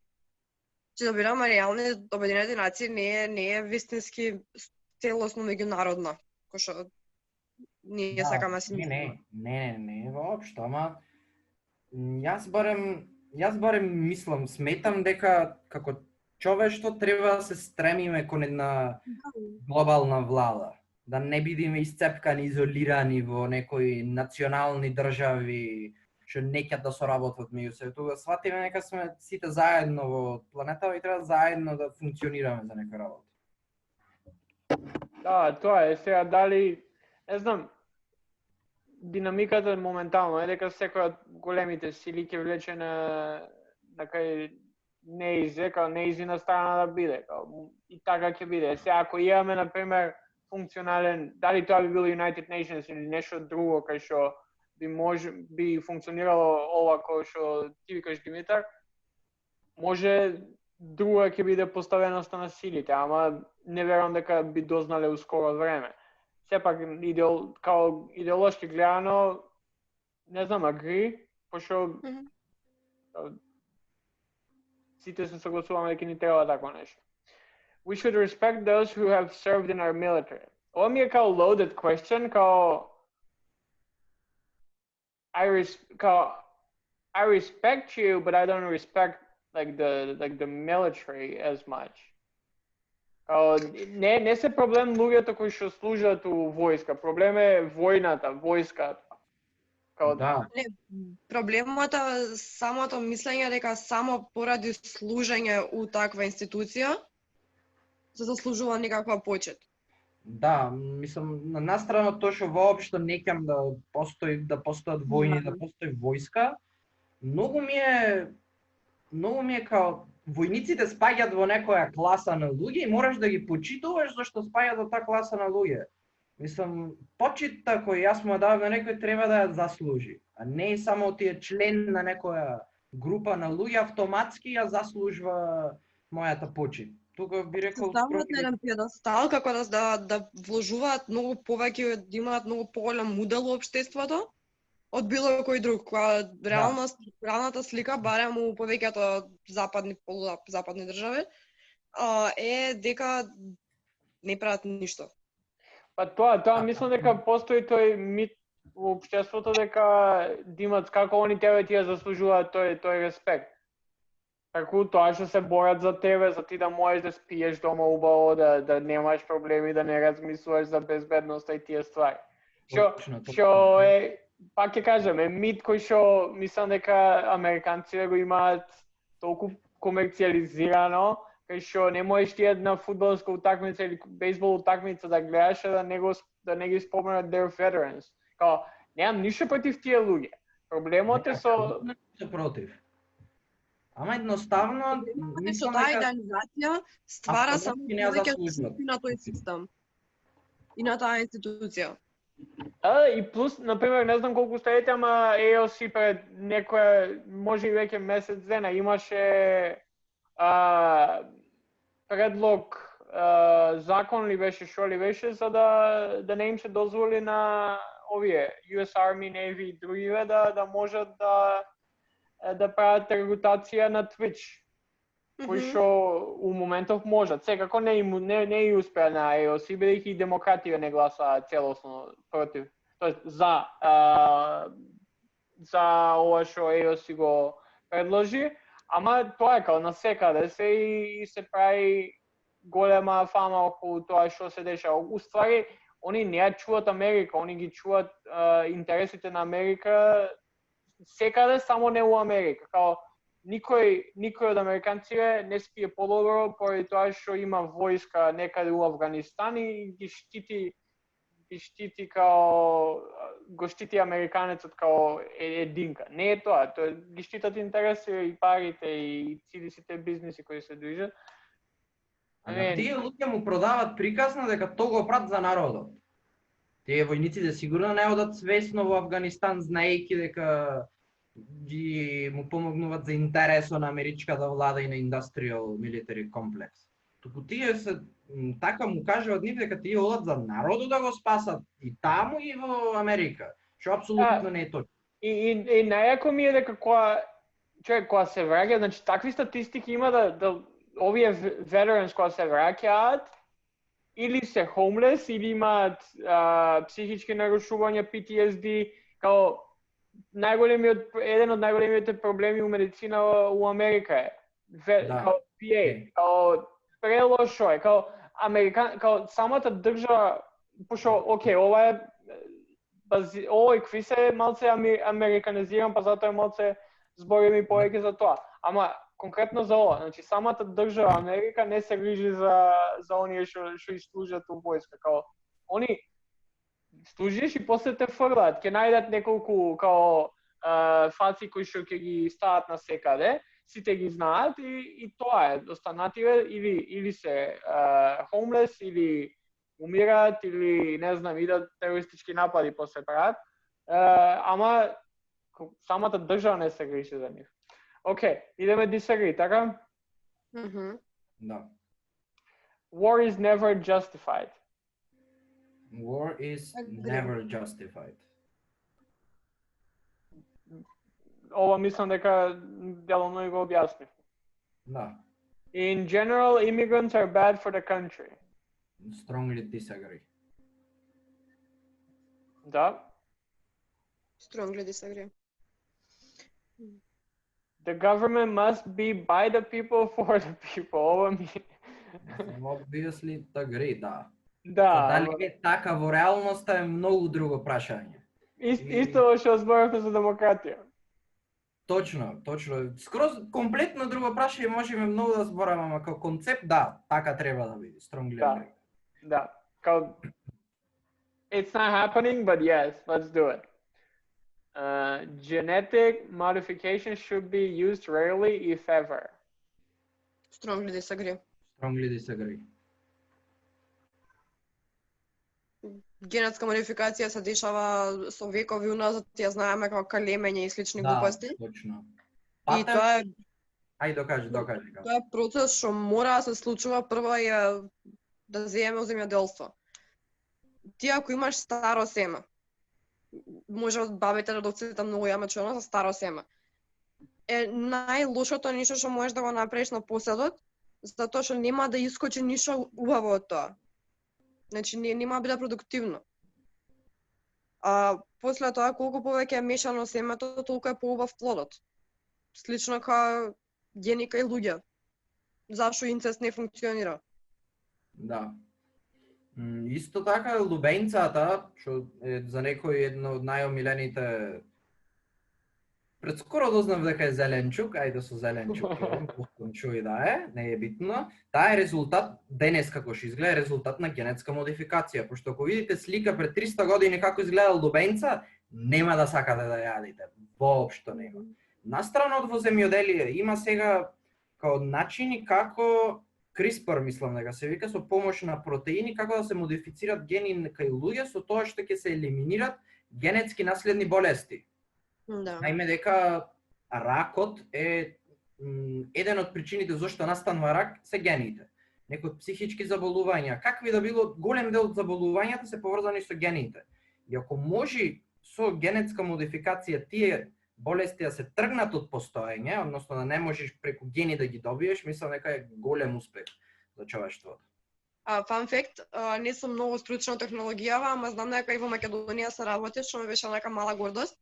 Speaker 2: ќе добираме реални Обединети нации, не е вистински целосно меѓународна, кој што ние сакаме си мислиме.
Speaker 3: Не, воопшто, ама јас барем мислам, сметам дека како човештво треба да се стремиме кон една глобална влада, да не бидеме исцепкани, изолирани во некои национални држави што не ќе да соработат меѓу себе. Тога сватиме дека сме сите заедно во планетава и треба заедно да функционираме за некоја работа.
Speaker 1: да, тоа е. Сега дали, не знам, динамиката моментално е дека секој од големите сили ќе влече на кај неизина страна да биде, и така ќе биде. Сега ако имаме на пример функционален, дали тоа би било United Nations или нешто друго кај што би функционирало ова кој што ти викаш, Димитар, може друга ќе биде поставеноста на силите, ама не верувам дека би дознале у скоро време. Сепак као идеолошки гледано, не знам, агри, пошто сите се согласуваме дека ни треба тако нешто. We should respect those who have served in our military. Ова ми е као loaded question, као I respect you, but I don't respect the military as much. Не се проблем луѓето кои што служат у војска, проблем е војната, војската.
Speaker 3: Да.
Speaker 2: Не, проблемот е самото мислење дека само поради служење у таква институција се заслужува некаква почет.
Speaker 3: Да, мислам, на настрана тоа што воопшто не ќам да постојат војни, да постои војска, многу ми е као војниците спаѓаат во некоја класа на луѓе и мораш да ги почитуваш зашто спаѓаат во таа класа на луѓе. Мислам, почитта кој јас му давам на некој треба да ја заслужи, а не само тие член на некоја група на луѓе автоматски ја заслужва мојата почит. Тука би рекол
Speaker 2: ставаат на еден пиедестал како да вложуваат многу повеќе, да имаат многу поголем удел во општеството од било кој друг. Реалната слика, барем у повеќето западни држави, е дека не прават ништо.
Speaker 1: Па тоа мислам дека постои тој мит во општеството дека димат како они тебе ти ја заслужуваат тој респект. Како тоа што се борат за тебе, за ти да можеш да спиеш дома убаво, да немаш проблеми, да не размислуваш за безбедноста и тие ствари. Што е, пак ќе кажам, е мит кој што мислам дека американците го имаат толку комерцијализирано, кај што не можеш ти една фудбалска утакмица или бейсбол утакмица да гледаш да не ги споменат their veterans. Као, немам ништо против тие луѓе. Проблемот е со
Speaker 3: против. Ама едноставно
Speaker 2: мислам дека таа организација ствара само повеќе на тој систем и на таа институција.
Speaker 1: И плюс, например, не знам колку стаите, ама AOC пред некоја, може и веќе месец дена, имаше предлог, закон ли беше, шо ли беше, за да не им се дозволи на овие US Army, Navy и другиве да можат да прават регутација на Twitch, кои што у моментов можат. Секако не и успеа на AOC, бидејќи и демократија не гласаа целосно против, тоест за ова што AOC го предложи, ама тоа е као насекаде се и се прави голема фама околу тоа што се дешава. Уствари, они не ја чуват Америка, они ги чуват интересите на Америка секаде, само не у Америка. Као никој од американците не спие подобро поради тоа што има војска некаде у Авганистан и ги штити као го штити американецот као единка. Не е тоа, ги штитат интереси и парите и сите бизниси кои се движат.
Speaker 3: Тие луѓе му продават приказна дека тоа го прават за народот. Тие војниците сигурно не одат свесно во Афганистан знаејќи дека ги му помогнуваат за интересот на америчката влада и на индустријал милитари комплекс. Туку тие се така му кажуваат нив дека тие одат за народот да го спасат и таму и во Америка, што апсолутно не е точно.
Speaker 1: И најако ми е дека кога се враќа, значи такви статистики има да овие veterans кога се враќаат или се homeless или имаат психички нарушувања, PTSD, као еден од најголемите проблеми у медицина у Америка е као PA, као прелошо е, као самата држава, пошто окей, ова е кви се малце американизиран, па затоа малце зборим и повеќе за тоа. Ама конкретно за ова, значи самата држава Америка не се грижи за оние што служат у војска, као они служиш и после те фрлаат, ќе најдат неколку као фаци кои што ќе ги стават на секаде, сите ги знаат и тоа е, останативе или се homeless или умираат или не знам, идат терористички напади после прават, ама самата држава не се грижи за нив. Океј, идеме disagree, така?
Speaker 3: Да.
Speaker 1: War is never justified.
Speaker 3: War is never justified.
Speaker 1: Ова мислам дека деломно го објаснив.
Speaker 3: Да.
Speaker 1: In general, immigrants are bad for the country.
Speaker 3: Strongly disagree.
Speaker 1: Да.
Speaker 2: Strongly disagree.
Speaker 1: The government must be by the people for the people. Ова ми
Speaker 3: Obviously agree, да.
Speaker 1: Да.
Speaker 3: Дали е така во реалноста е многу друго прашање.
Speaker 1: Исто што зборавме за демократија.
Speaker 3: Точно. Скроз комплетно друго прашање, можеме многу да збораме, ама како концепт, да, така треба да биде. Strongly agree.
Speaker 1: Да. It's not happening, but yes, let's do it. Genetic modification should be used rarely, if ever.
Speaker 2: Strongly disagree.
Speaker 3: Strongly disagree.
Speaker 2: Генетска модификација се дешава со векови уназад, ја знаеме како калемење и слични глупости.
Speaker 3: Да, точно.
Speaker 2: И тоа е
Speaker 3: Ај докажи.
Speaker 2: Тоа е процес што мора да се случува прво да земеме од земјоделство. Ти ако имаш старо семе, може од бабите, родовците многу ја мачено за старо семе. Е најлошото ништо што можеш да го направиш на поседот, затоа што нема да искочи ништо убаво од тоа. Значи нема да биде продуктивно. А после тоа колку повеќе е мешано семето, толку е поубав плодот. Слично како гени кај луѓе. Зашо инцест не функционира?
Speaker 3: Да. Исто така лубењцата, што е за некој едно од најомилените. Пред скоро дознав дека е зеленчук, ајде со зеленчук, чуј да е, не е битно. Таа е резултат, денес како што изгледа, резултат на генетска модификација, пошто ако видите слика пред 300 години како изгледа лубењца, нема да сакате да јадите, воопшто нема. Настрана од во земјоделие има сега као начини како CRISPR, мислам дека се вика, со помош на протеини, како да се модифицират гени кај луѓе со тоа што ќе се елиминират генетски наследни болести.
Speaker 2: Да.
Speaker 3: Најме дека ракот е еден од причините зашто настанува рак се гените. Некои психички заболувања, какви да било, голем дел од заболувањата се поврзани со гените. И ако може со генетска модификација тие болести да се тргнат од постоење, односно да не можеш преку гени да ги добиеш, мислам дека е голем успех за човештвото.
Speaker 2: Fun fact, не сум многу стручна технологијава, ама знам дека и во Македонија се работи, што ми беше нека мала гордост.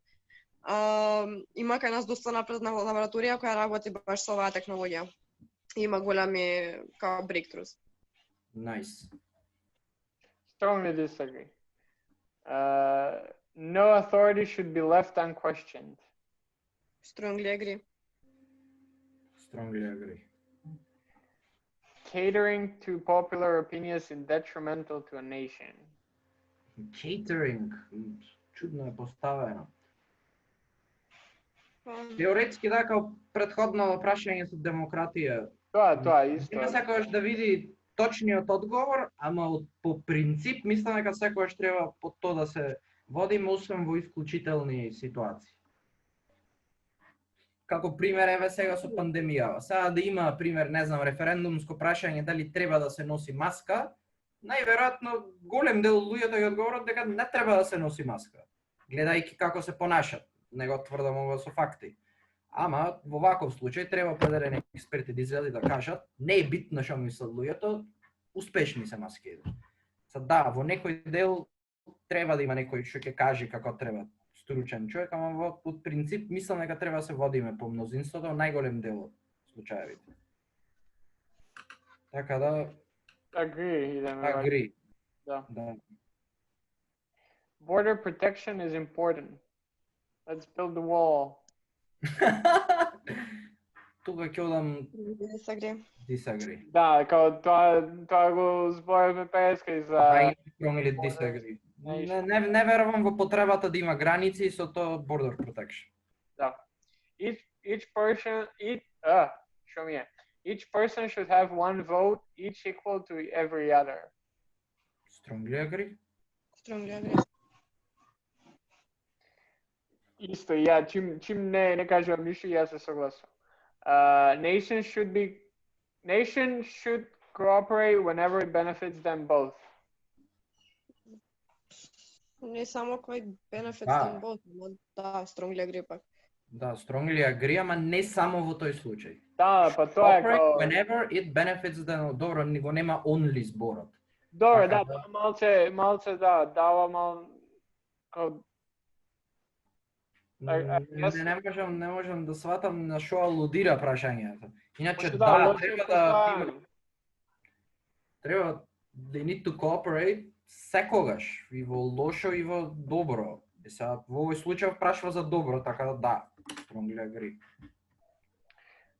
Speaker 2: Има кај нас доста напредна лабораторија која работи баш со оваа технологија. Има големи као breakthroughs.
Speaker 3: Nice.
Speaker 1: Strongly disagree. No authority should be left unquestioned.
Speaker 2: Strongly agree.
Speaker 3: Strongly agree.
Speaker 1: Catering to popular opinions is detrimental to a nation.
Speaker 3: Catering, чудно е поставено. Теоретски дека претходно прашање со демократија.
Speaker 1: Тоа исто.
Speaker 3: Не сакаш да види најточниот одговор, ама по принцип мислам дека секогаш треба по тоа да се водиме, освен во исклучителни ситуации. Како пример, еве сега со пандемијава. Сега да има, пример, не знам, референдумско прашање дали треба да се носи маска, најверојатно голем дел од луѓето ќе одговорат дека не треба да се носи маска, гледајќи како се понашат. Не го тврдам ова со факти. Ама во ваков случај треба определени експерти да излезат да кажат, не е битно што мислат луѓето, успешни се маските. Да, во некој дел треба да има некој што ќе каже како треба, стручен човек, ама во принцип мислам дека треба да се водиме по мнозинството, најголем дел од случаевите. Така да agree.
Speaker 1: Да.
Speaker 3: Да.
Speaker 1: Border protection is important. Let's build the wall.
Speaker 3: Тука ќе одам disagree.
Speaker 1: Да, као тоа го зборивме преска за
Speaker 3: I strongly disagree. Не верувам во потребата да има граници и со тоа border protection.
Speaker 1: Да. Each person should have one vote, each equal to every other.
Speaker 3: Strongly agree.
Speaker 1: Исто, ја чим не кажувам ништо, јас се согласувам. Nation should cooperate whenever it benefits them both.
Speaker 2: Не само кој benefits
Speaker 3: Да.
Speaker 2: them both, но да, strongly agree пак.
Speaker 3: Да, strongly agree, ама не само во тој случај.
Speaker 1: Да, па тоа е
Speaker 3: Cooperate
Speaker 1: као...
Speaker 3: whenever it benefits them. Добро, го нема only зборот.
Speaker 1: Добро,
Speaker 3: Така
Speaker 1: да, малце да, дава мал... као...
Speaker 3: Не можам да сватам на што алудира прашањето. Иначе
Speaker 1: Може
Speaker 3: да,
Speaker 1: лошо
Speaker 3: треба
Speaker 1: поставено.
Speaker 3: треба they need to cooperate секогаш, и во лошо и во добро. И сега во овој случај прашува за добро, така да, strongly agree.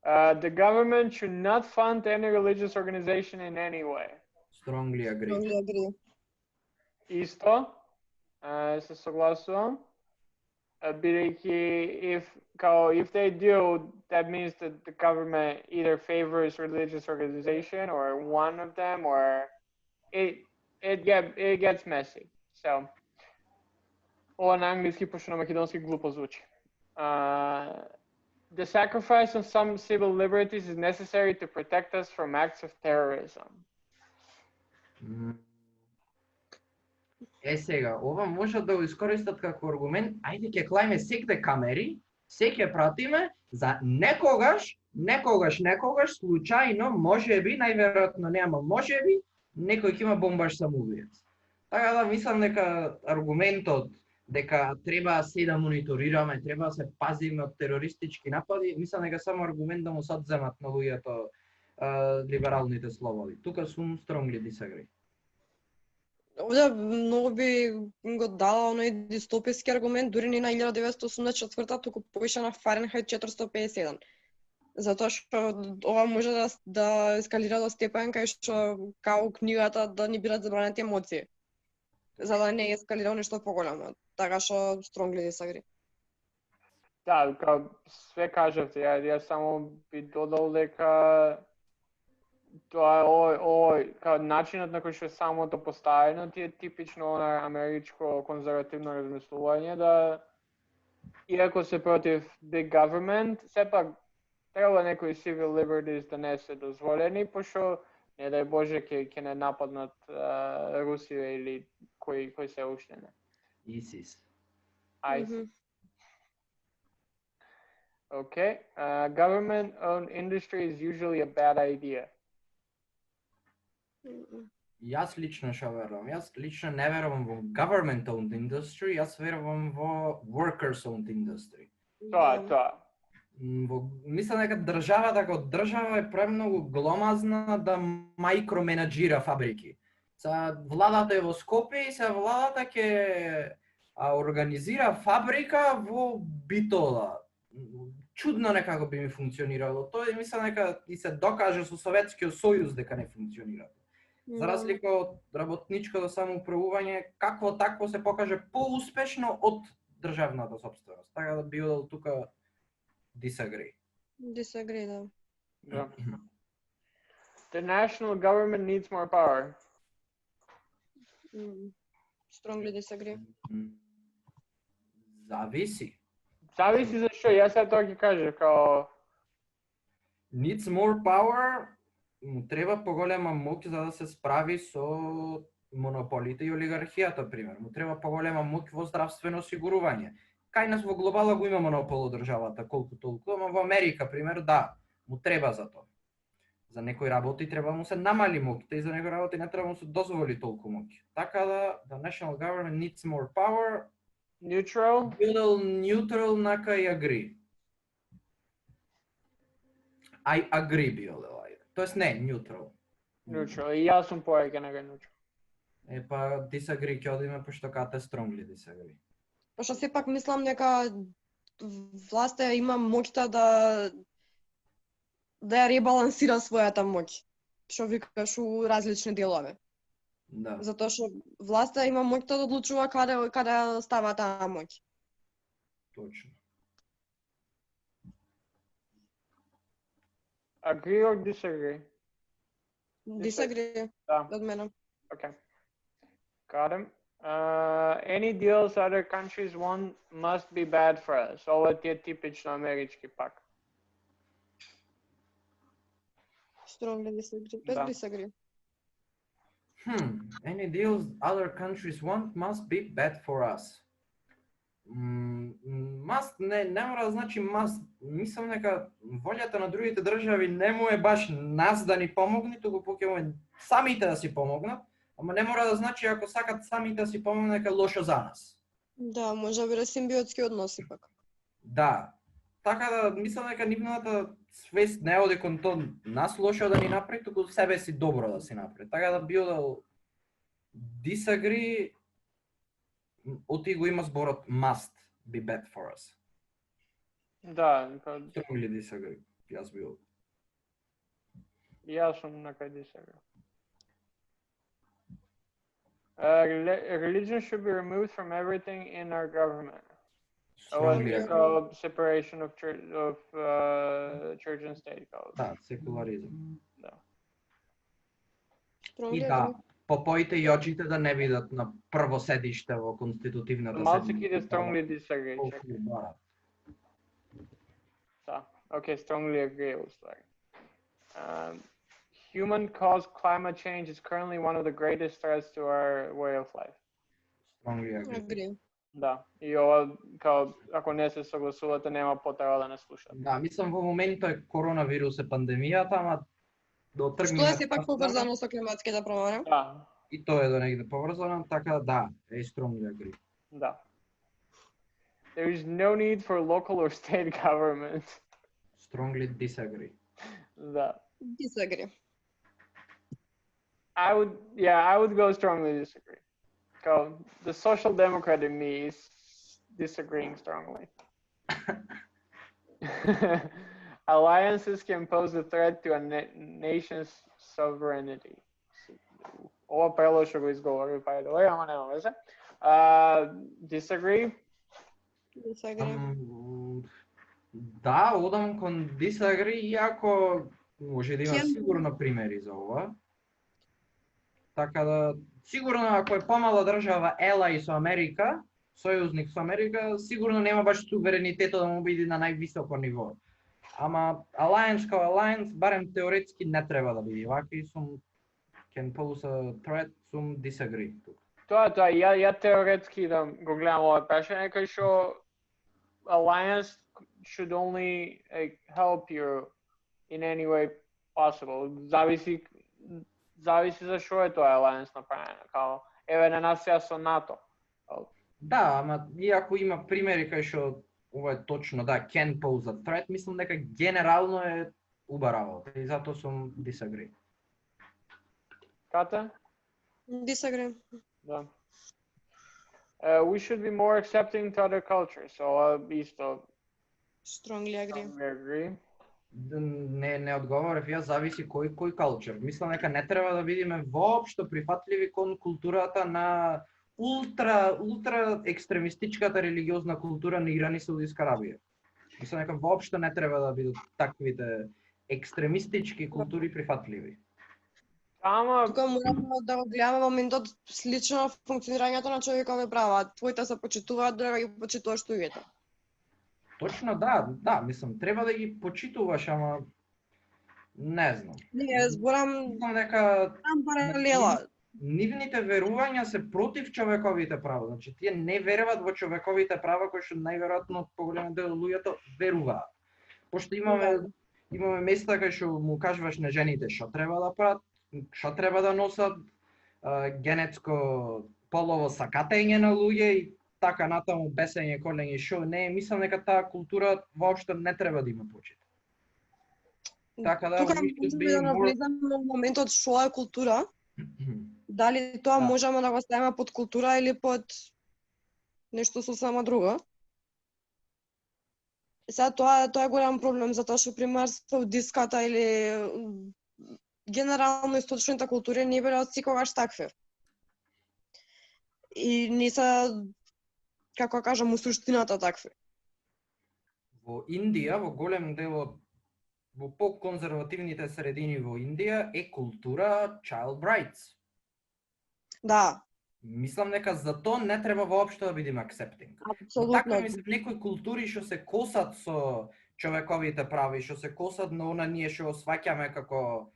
Speaker 1: The government should not fund any religious organization in any way.
Speaker 3: Strongly agree.
Speaker 2: Strongly agree.
Speaker 1: Исто, се согласувам. Бидејќи if they do, that means that the government either favors religious organization or one of them, or it gets messy. So, ова на англиски, пошто на македонски глупо звучи. The sacrifice of some civil liberties is necessary to protect us from acts of terrorism.
Speaker 3: Сега, ова може да го искористат како аргумент, ајде ќе клајме секде камери, се ќе пратиме, за некогаш, случајно, можеби, најверојатно нема можеби, некој ќе има бомбаш самоубиец. Така да мислам дека аргументот дека треба се да мониторираме, треба да се пазиме од терористички напади, мислам дека само аргумент да му се одземат на луѓето либералните слободи. Тука сум strongly disagree.
Speaker 2: Овде многу би го дала оној дистописки аргумент, дури не на 1984, туку поише на Фаренхајт 451. Затоа што ова може да ескалира до степен кај што као книгата да ни бидат забранети емоции, за да не ескалира нешто поголемо. Така што strongly disagree.
Speaker 1: Да, као све кажавте, ја само би додал дека тоа овој као начинот на кој што е самото поставено ти е типично на америчко конзервативно размислување, да иако се против big government, сепак треба некои civil liberties да не се дозволени, пошто не дај Боже ќе не нападнат Русија или кој се уште не.
Speaker 3: ISIS.
Speaker 1: Okay. Government-owned industry is usually a bad idea.
Speaker 3: Јас лично што верувам? Јас лично не верувам во government-owned industry, јас верувам во workers-owned industry.
Speaker 1: Тоа.
Speaker 3: Мислам дека државата како држава е премногу гломазна да мајкроменаџира фабрики. Владата е во Скопје и владата ќе организира фабрика во Битола. Чудно некако би ми функционирало тоа и мислам дека и се докаже со Советскиот сојуз дека не функционира. За разлика од работничкото самоуправување, какво такво се покаже поуспешно од државната сопственост. Така да би одел тука disagree.
Speaker 2: Disagree, да.
Speaker 1: The national government needs more power.
Speaker 2: Strongly disagree.
Speaker 3: Зависи.
Speaker 1: Зависи зашто, јас сега тоа ќе кажа, као...
Speaker 3: Needs more power, му треба поголема моќ за да се справи со монополите и олигархијата, пример. Му треба поголема моќ во здравствено осигурување. Кај нас во глобала го има монопол од државата, колку толку, ама во Америка, пример, да, му треба за тоа. За некои работи треба му се намали моќта и за некои работи не треба му се дозволи толку моќ. Така да, the national government needs more power.
Speaker 1: Neutral?
Speaker 3: Neutral нака и agree. I agree било ајде. Тоест не, neutral.
Speaker 1: Neutral. И јас сум повеќе нега neutral.
Speaker 3: Па disagree ќе одиме пошто кате strongly disagree.
Speaker 2: Пошто сепак мислам дека власта има моќта да ја ребалансира својата моќ. Што викаш у различни делови.
Speaker 3: Да.
Speaker 2: Затоа што власта има моќта да одлучува каде става таа моќ.
Speaker 3: Точно.
Speaker 1: Agree or disagree?
Speaker 2: Disagree
Speaker 1: Да.
Speaker 2: од мене.
Speaker 1: Okay. Got him. Any deals other countries want must be bad for us. Ова ти е типично амерички пак.
Speaker 2: Strongly disagree.
Speaker 1: Да.
Speaker 2: Disagree.
Speaker 3: Any deals other countries want must be bad for us. Must не мора да значи must. Мислам дека волјата на другите држави не му е баш нас да ни помогне, туку покеме самите да си помогнат, ама не мора да значи ако сакат самите да си помогнат дека е лошо за нас.
Speaker 2: Да, може да биде симбиотски односи пак.
Speaker 3: Да. Така да мислам дека нивната свест не оди кон тоа нас лошо да ни направи, туку себе си добро да си направи. Така да био да disagree, оти го има зборот must be bad for us.
Speaker 1: Да,
Speaker 3: Strongly disagree. Јас био.
Speaker 1: јас сум на кај disagree. Religion should be removed from everything in our government.
Speaker 3: Strongly
Speaker 1: It's
Speaker 3: agree.
Speaker 1: called separation of church and state.
Speaker 3: Да, секуларизам.
Speaker 1: Да.
Speaker 2: Strongly
Speaker 3: И да,
Speaker 2: agree.
Speaker 3: попоите и очите да не видат на прво седиште во конститутивната
Speaker 1: Малце ќе да strongly disagree.
Speaker 3: Колку
Speaker 1: Чекай.
Speaker 3: барат.
Speaker 1: Да. Okay, strongly agree. It was like human-caused climate change is currently one of the greatest threats to our way of life.
Speaker 3: Strongly agree.
Speaker 2: Agree.
Speaker 1: Да. И ова као ако не се согласувате нема потреба да не слушате.
Speaker 3: Да, мислам во моментот е коронавирус е пандемијата, ама до
Speaker 2: Што е сепак поврзано со климатските промени?
Speaker 1: Да.
Speaker 3: И тоа е до негде поврзано, така да, е strongly agree.
Speaker 1: Да. There is no need for local or state government.
Speaker 3: Strongly disagree.
Speaker 1: Да.
Speaker 2: Disagree.
Speaker 1: I would go strongly disagree. Go. The social democrat in me is disagreeing strongly. Alliances can pose a threat to a nation's sovereignty. Ова прело што го изговори, by the way, ама нема везе. Disagree?
Speaker 2: Disagree.
Speaker 3: Да, одам кон disagree, иако може да има
Speaker 2: Ќе-
Speaker 3: сигурно примери за ова. Така да, сигурно ако е помала држава ела и со Америка, сојузник со Америка, сигурно нема баш суверенитето да му биде на највисоко ниво. Ама Alliance као Alliance, барем теоретски не треба да биде вака и сум can pose a threat, сум disagree тук.
Speaker 1: Тоа, ја теоретски да го гледам ова прашање, кај што Alliance should only help you in any way possible. Зависи за што е тоа Alliance направено. Као, еве на нас сега со НАТО.
Speaker 3: Да, ама иако има примери кај што ова е точно, да, can pose a threat, мислам дека генерално е убараво и затоа сум disagree.
Speaker 1: Кате?
Speaker 2: Disagree.
Speaker 1: Да. We should be more accepting to other cultures. So исто
Speaker 2: Strongly agree.
Speaker 1: we agree.
Speaker 3: Не одговорив, ја зависи кој култур. Мислам дека не треба да бидеме воопшто прифатливи кон културата на ултра екстремистичката религиозна култура на Иран и Саудитска Арабија. Мислам дека воопшто не треба да бидат таквите екстремистички култури прифатливи.
Speaker 1: Ама
Speaker 2: Тука мораме да го гледаме моментот слично функционирањето на човекови права. Твоите се почитуваат, додека ги почитуваш другите.
Speaker 3: Точно да, мислам, треба да ги почитуваш, ама не знам.
Speaker 2: Не, зборам
Speaker 3: Мислам дека
Speaker 2: паралела.
Speaker 3: нивните верувања се против човековите права. Значи тие не веруваат во човековите права, кои што најверојатно поголем дел од луѓето веруваат. Пошто имаме места кај што му кажуваш на жените што треба да прават, што треба да носат, генетско полово сакатење на луѓе и така натаму бесење, колење, шо не, мислам дека таа култура воопшто не треба да има почит. Така да
Speaker 2: Тука
Speaker 3: we should
Speaker 2: можеме
Speaker 3: be
Speaker 2: да
Speaker 3: more-
Speaker 2: навлеземе во моментот што е култура. Дали тоа
Speaker 3: Да.
Speaker 2: можеме да го ставиме под култура или под нешто сосема друго? Сега тоа е голем проблем, затоа што пример саудиската или генерално источните култури не биле од секогаш такви. И не се, како да кажам, у суштината такви.
Speaker 3: Во Индија, во голем дел од во по-конзервативните средини во Индија е култура child brides.
Speaker 2: Да,
Speaker 3: Мислам дека за тоа не треба воопшто да бидеме accepting. Но
Speaker 2: апсолутно.
Speaker 3: така мислам некои култури што се косат со човековите прави, што се косат на она ние што го сваќаме како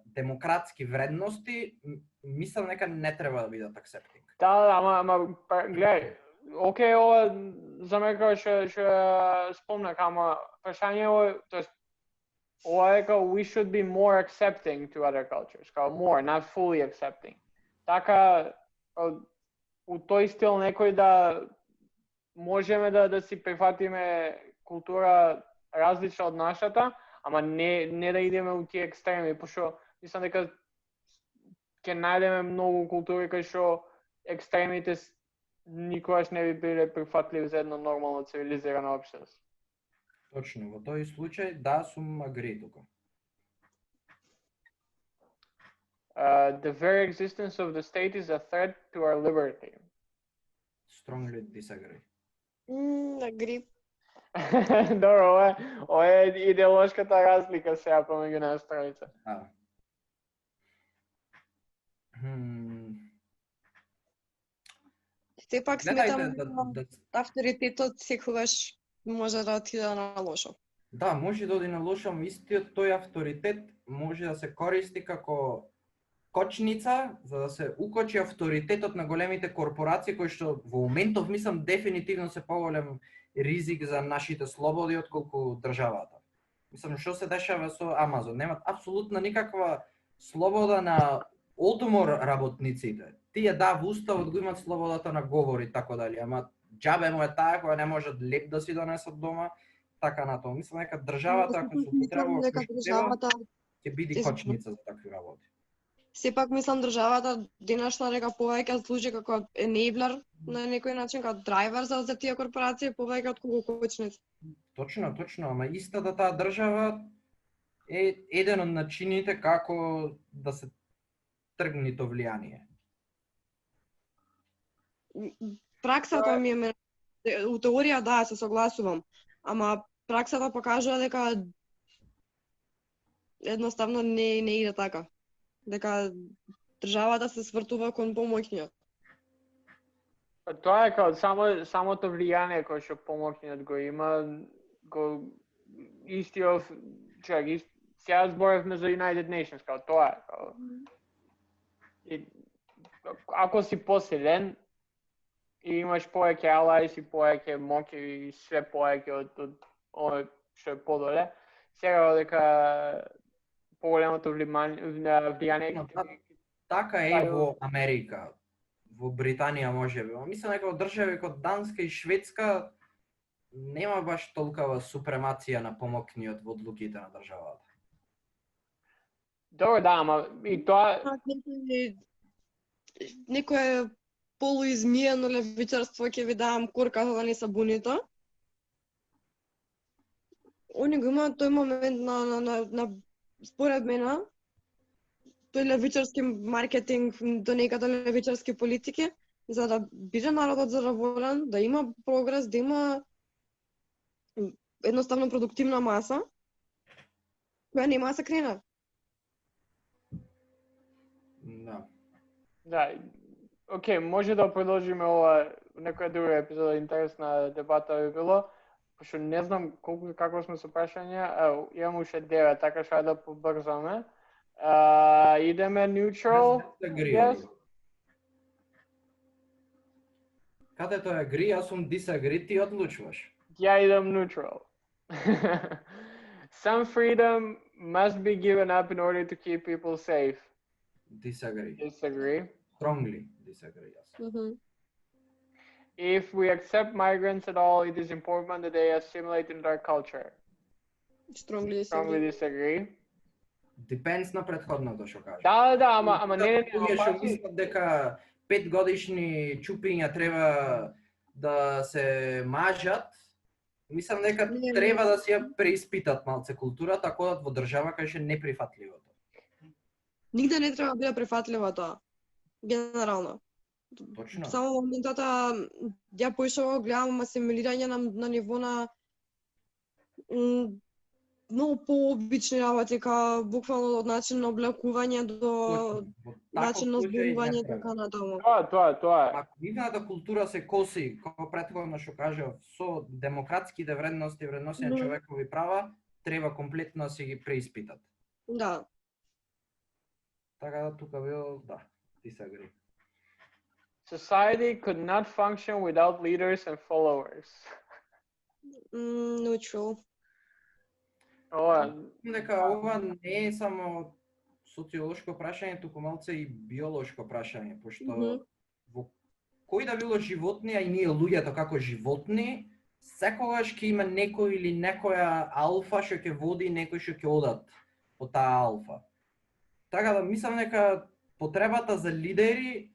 Speaker 3: демократски вредности, мислам дека не треба да бидат accepting.
Speaker 1: да, ама гледај, окей, ова за мене што спомнах, ама прашањето е, тоест ова е како we should be more accepting to other cultures, како more, not fully accepting. Така у тој стил некој да можеме да си прифатиме култура различна од нашата, ама не да идеме у тие екстреми, пошто мислам дека ќе најдеме многу култури кај што екстремите никогаш не би биле прифатливи за една нормално цивилизирана општеност.
Speaker 3: Точно, во тој случај да сум агри тука.
Speaker 1: The very existence of the state is a threat to our liberty.
Speaker 3: Strongly disagree.
Speaker 2: Агри.
Speaker 1: Добро, ова е идеолошката разлика сега помеѓу нас тројца.
Speaker 3: Да.
Speaker 2: Сепак
Speaker 3: Гледајте,
Speaker 2: сметам авторитетот секогаш може да отиде на лошо.
Speaker 3: Да, може да оди на лошо, ама истиот тој авторитет може да се користи како кочница за да се укочи авторитетот на големите корпорации кои што во моментов мислам дефинитивно се поголем ризик за нашите слободи отколку државата. Мислам што се дешава со Амазон, немат апсолутно никаква слобода на одмор работниците. Тие да во уставот го имат слободата на говор и така дали, ама џабе му е таа која не може леп да си донесат дома, така натаму. Мислам дека државата ако се употребува
Speaker 2: дека државата
Speaker 3: ќе биде кочница за такви работи.
Speaker 2: сепак мислам државата денешна дека повеќе служи како enabler на некој начин, како драйвер за тие корпорации повеќе отколку кочница.
Speaker 3: Точно, ама истата таа држава е еден од начините како да се тргне то влијание.
Speaker 2: Праксата ми е у теорија да се согласувам, ама праксата покажува дека едноставно не иде така. Дека државата се свртува кон помоќниот.
Speaker 1: Тоа е како самото влијание кое што помоќниот го има, го истиот човек, сега зборевме за United Nations, како тоа е. Како... И, ако си посилен и имаш повеќе allies и повеќе моќ и све повеќе од ова што е подоле, сега дека поголемото влијание
Speaker 3: Така е во Америка, во Британија можеби. Мислам дека во држави како Данска и Шведска нема баш толкова супремација на помоќниот во одлуките на државата.
Speaker 1: Добро, да, ама и тоа
Speaker 2: Некое полуизмиено левичарство ќе ви давам курка за да не се буните. Они го имаат тој момент на според мене тој левичарски маркетинг, до некаде левичарски политики, за да биде народот задоволен, да има прогрес, да има едноставно продуктивна маса, која нема да се крене.
Speaker 3: Да.
Speaker 1: Да. Океј, може да продолжиме ова некоја друга епизода, интересна дебата би било. Пошто не знам како сме со прашања, имам уште 9, така што да побрзаме. Идеме neutral. Yes.
Speaker 3: Каде тоа е agree, јас сум disagree, ти одлучуваш.
Speaker 1: Ја идам neutral. Some freedom must be given up in order to keep people safe.
Speaker 3: Disagree.
Speaker 1: Disagree.
Speaker 3: Strongly disagree, јас.
Speaker 1: If we accept migrants at all, it is important that they assimilate into our culture.
Speaker 2: Strongly
Speaker 1: Strongly
Speaker 2: disagree.
Speaker 1: disagree.
Speaker 3: Depends на претходното што кажа.
Speaker 1: Да, ама не,
Speaker 3: Луѓе што мислат дека 5 годишни чупиња треба да се мажат, мислам дека треба да си ја преиспитат малце културата, ако одат во држава кај што е неприфатливото.
Speaker 2: Нигде не треба да биде прифатливо тоа. Генерално.
Speaker 3: Точно.
Speaker 2: Само во моментата ја поише гледам асимилирање на ниво на многу пообични работи, као буквално од начин на облекување до начин на зборување и така натаму.
Speaker 1: Тоа.
Speaker 3: Ако нивната култура се коси, како претходно што кажав, со демократските вредности, вредности на човекови права, треба комплетно да си ги преиспитат.
Speaker 2: Да.
Speaker 3: Така да тука било, да, disagree.
Speaker 1: Society could not function without leaders and followers.
Speaker 2: Neutral.
Speaker 3: Дека ова не е само социолошко прашање, туку малце и биолошко прашање, пошто во кој да било животни, а и ние луѓето како животни, секогаш ќе има некој или некоја алфа што ќе води некој што ќе одат по таа алфа. Така да мислам дека потребата за лидери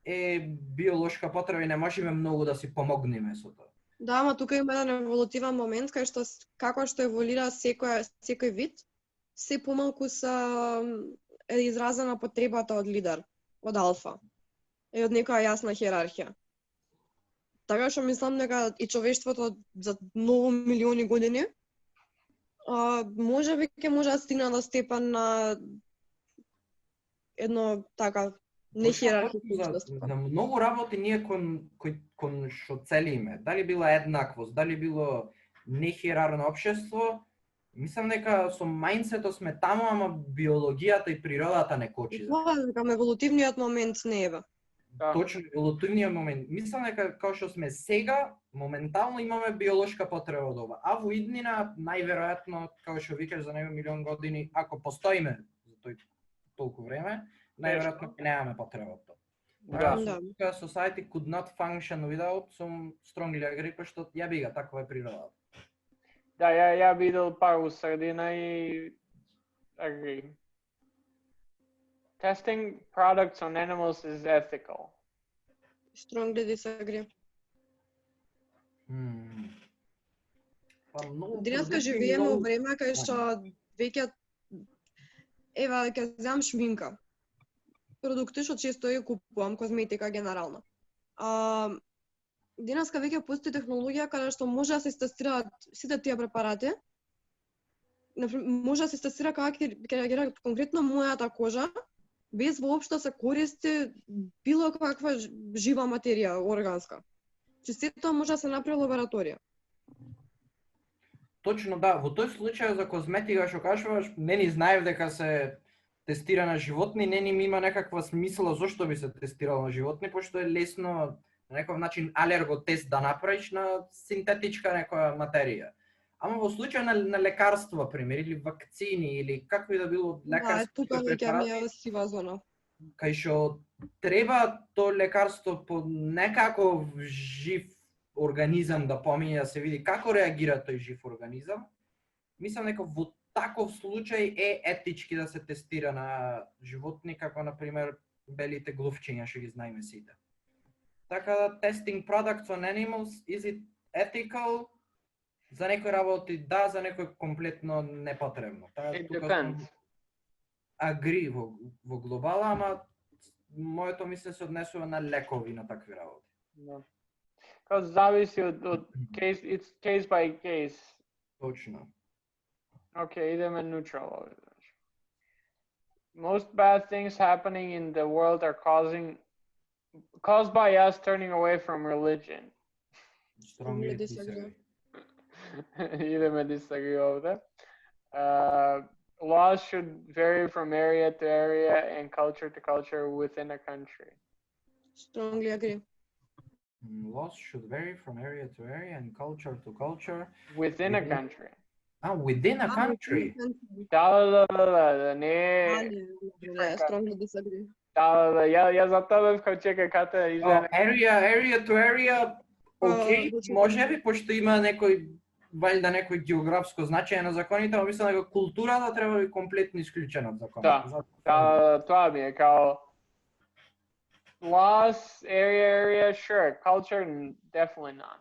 Speaker 3: е биолошка потреба и не можеме многу да си помогнеме со тоа.
Speaker 2: Да, ама тука има еден еволутивен момент кај што како што еволира секој вид, се помалку е изразена потребата од лидер, од алфа и од некоја јасна хиерархија. Така што мислам дека и човештвото за многу милиони години можеби ќе може да стигне до степен на едно така нехиерархично.
Speaker 3: На многу работи ние кон што целиме, дали била еднаквост, дали било нехиерарно општество, мислам дека со мајндсетот сме таму, ама биологијата и природата не кочи.
Speaker 2: Тоа дека еволутивниот момент не е.
Speaker 3: Точно, еволутивниот момент. Мислам дека како што сме сега, моментално имаме биолошка потреба од ова. А во иднина, најверојатно, како што викаш за некој милион години, ако постоиме за тој толку време, најверојатно немаме потреба од тоа. Да. Society could not function without some strongly agree, пошто ја бига, таква е природата.
Speaker 1: Да, ја видел пар у средина и agree. Testing products on animals is ethical.
Speaker 2: Strongly disagree. Денеска живееме во време кај што веќе ќе земам шминка. Продукти што често ја купувам, козметика генерално. Денеска веќе постои технологија каде што може да се тестираат сите тие препарати. Може да се тестира како ќе реагира конкретно мојата кожа, без воопшто се користи било каква жива материја органска. Че сето тоа може да се направи во лабораторија.
Speaker 3: Точно да, во тој случај за козметика што кажуваш, не ни знаев дека се тестира на животни, не ни има некаква смисла зошто би се тестирало на животни, пошто е лесно на некој начин алерготест да направиш на синтетичка некоја материја. Ама во случај на лекарства, пример, или вакцини, или какви да било лекарски
Speaker 2: препарати,
Speaker 3: кај што треба то лекарство по некаков жив организам да помине, да се види како реагира тој жив организам, мислам дека во таков случај е етички да се тестира на животни, како, например, белите глувчиња, што ги знаеме сите. Така да, testing products on animals, is it ethical? За некои работи да, за некои комплетно непотребно.
Speaker 1: It depends.
Speaker 3: Агри во глобала, ама моето мислење се однесува на лекови на такви работи.
Speaker 1: Да. Као зависи од case, it's case by case.
Speaker 3: Точно.
Speaker 1: Океј, идеме neutral овде. most bad things happening in the world are caused by us turning away from religion.
Speaker 3: Strongly
Speaker 2: disagree.
Speaker 3: disagree.
Speaker 1: Ideme disagree ovde. Laws should vary from area to area and culture to culture within a country.
Speaker 2: Strongly agree.
Speaker 3: Laws should vary from area to area and culture to culture.
Speaker 1: Within a country.
Speaker 3: Within a country.
Speaker 1: Da, не
Speaker 2: Не, strongly disagree.
Speaker 1: да, ја затоа кај чекај кате
Speaker 3: Area to area, окей,
Speaker 2: значи-
Speaker 3: може би, пошто има некој валјда некој географско значење на законите, но мислам дека културата треба да би комплетно исклучена од законите.
Speaker 1: Да, тоа ми е као laws, area, sure. Culture, definitely not.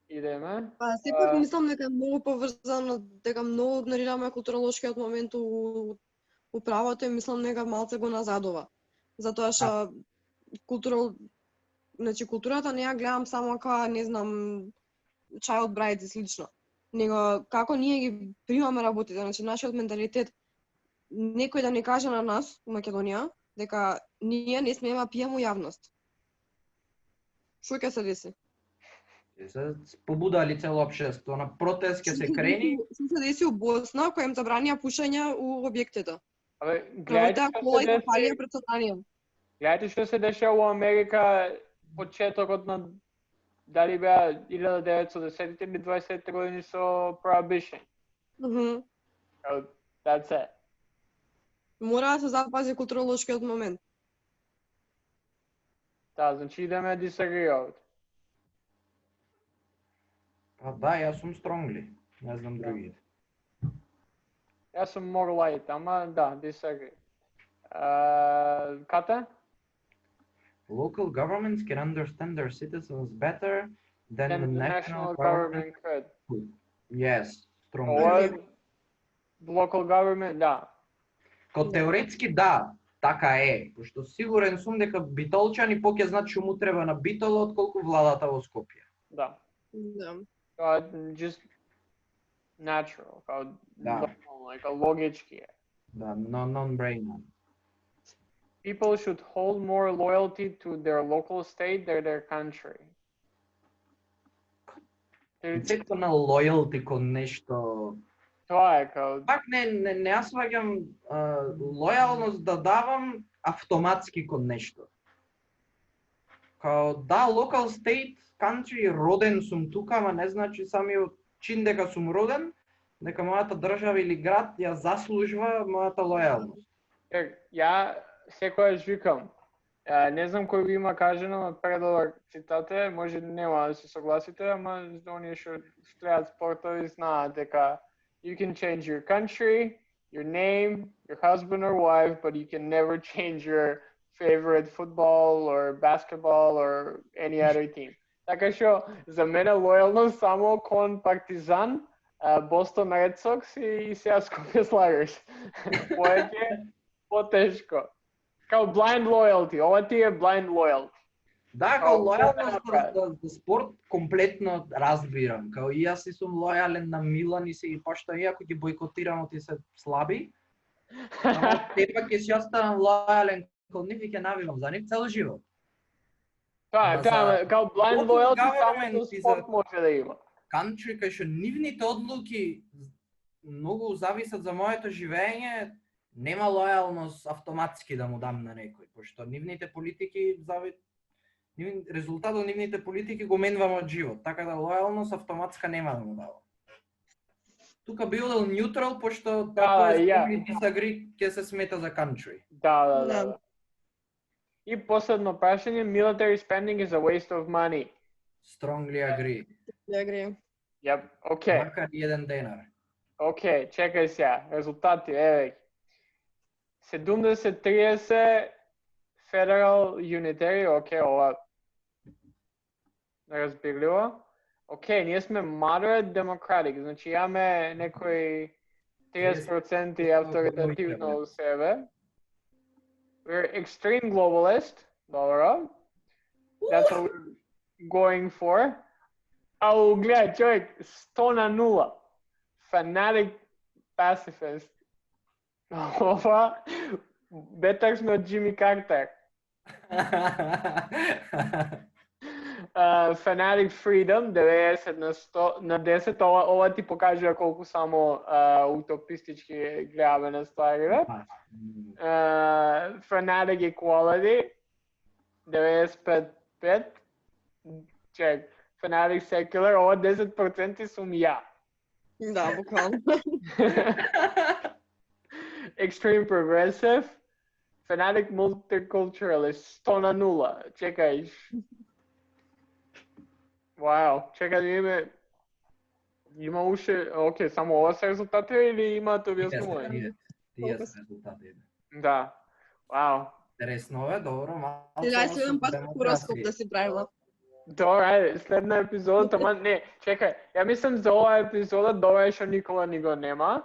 Speaker 1: Идеме.
Speaker 2: Па сепак мислам дека е многу поврзано, дека многу игнорираме културолошкиот момент у правото и мислам дека малце го назадува. Затоа што значи културата не ја гледам само како, не знам, child brides и слично. Него како ние ги примаме работите, значи нашиот менталитет, некој да не каже на нас у Македонија дека ние не смееме да пиеме у јавност. Што ќе се деси?
Speaker 3: Се побудали цело општество на протест ќе се крени.
Speaker 2: Што се деси у Босна, која им забранија пушење у објектите?
Speaker 1: Абе,
Speaker 2: Гледајте
Speaker 1: што се дешава во Америка почетокот на дали беа 1910 или 20 години со Prohibition. That's it.
Speaker 2: Мора да се запази културолошкиот момент.
Speaker 1: Да, значи идеме disagree овде.
Speaker 3: Па да, јас сум strongly. Не знам другите.
Speaker 1: Јас сум more light, ама да, disagree. Кате?
Speaker 3: Local governments can understand their citizens better than the national
Speaker 1: government could.
Speaker 3: Yes, strongly.
Speaker 1: Or local government, да.
Speaker 3: Ко теоретски да, така е, пошто сигурен сум дека битолчани поќе знаат што му треба на Битола отколку владата во Скопје.
Speaker 1: Да.
Speaker 2: Да.
Speaker 1: Just natural,
Speaker 3: Да.
Speaker 1: like логички.
Speaker 3: Да, non-brainer.
Speaker 1: People should hold more loyalty to their local state than their country.
Speaker 3: Концептот на loyalty кон нешто.
Speaker 1: Тоа е као...
Speaker 3: Пак не јас сваѓам лојалност да давам автоматски кон нешто. Као да, local state, country, роден сум тука, ама не значи самиот чин дека сум роден, дека мојата држава или град ја заслужува мојата лојалност.
Speaker 1: Ја секојаш викам, не знам кој го има кажано, но предолар цитат е, може нема да се согласите, ама оние што гледаат спортови знаат дека you can change your country, your name, your husband or wife, but you can never change your favorite football or basketball or any other team. Така што за мене лојалност само кон Партизан, Бостон Ред Сокс и сега Скопје Слагерс. Поеќе потешко. Као blind loyalty, ова ти е blind loyalty.
Speaker 3: Да, као лојалност за спорт комплетно разбирам. Као и јас си сум лојален на Милан и си пошто иако ги бойкотирам оти се слаби. Ама тепак ќе си останам лојален кон нив и ќе навивам за нив цел живот.
Speaker 1: Тоа, као blind loyalty само за спорт може да има.
Speaker 3: Country кај што нивните одлуки многу зависат за моето живење, нема лојалност автоматски да му дам на некој, пошто нивните политики резултат од нивните политики го менувам од живот, така да лојалност автоматска нема да му давам. Тука би одел neutral, пошто тоа е disagree ќе се смета за country.
Speaker 1: Да. И последно прашање, military spending is a waste of money.
Speaker 3: Strongly agree.
Speaker 2: Agree.
Speaker 1: Yep, okay.
Speaker 3: Макар 1 денар.
Speaker 1: Okay, чекај сега, резултати, еве. 70-30 Federal Unitary, окей, ова разбирливо. Окей, ние сме moderate democratic, значи имаме некои 30% авторитативно у себе. We're extreme globalist, добро. That's what we're going for. Ау, гледай, човек, 100 на 0. Fanatic pacifist. Ова, бетар сме од Джими Картер. Fanatic Freedom, 90 на 10, ова ти покажува колку само утопистички гледаме на стварите. Fanatic Equality, 95-5. Чек, Fanatic Secular, ова 10% сум ја.
Speaker 2: Да, буквално.
Speaker 1: Extreme Progressive, Fanatic Multiculturalist, 100 на 0. Чекај. Вау, чекај, има уште, окей, само ова се резултати или има тоа биоско мој?
Speaker 3: Тие се резултати.
Speaker 1: Да. Вау.
Speaker 3: Интересно е, добро, малку.
Speaker 2: Дај се еден пат хороскоп да си правиме.
Speaker 1: Добре, ајде, следна епизода, ама не, чекај, ја мислам за оваа епизода, добре што Никола ни го нема,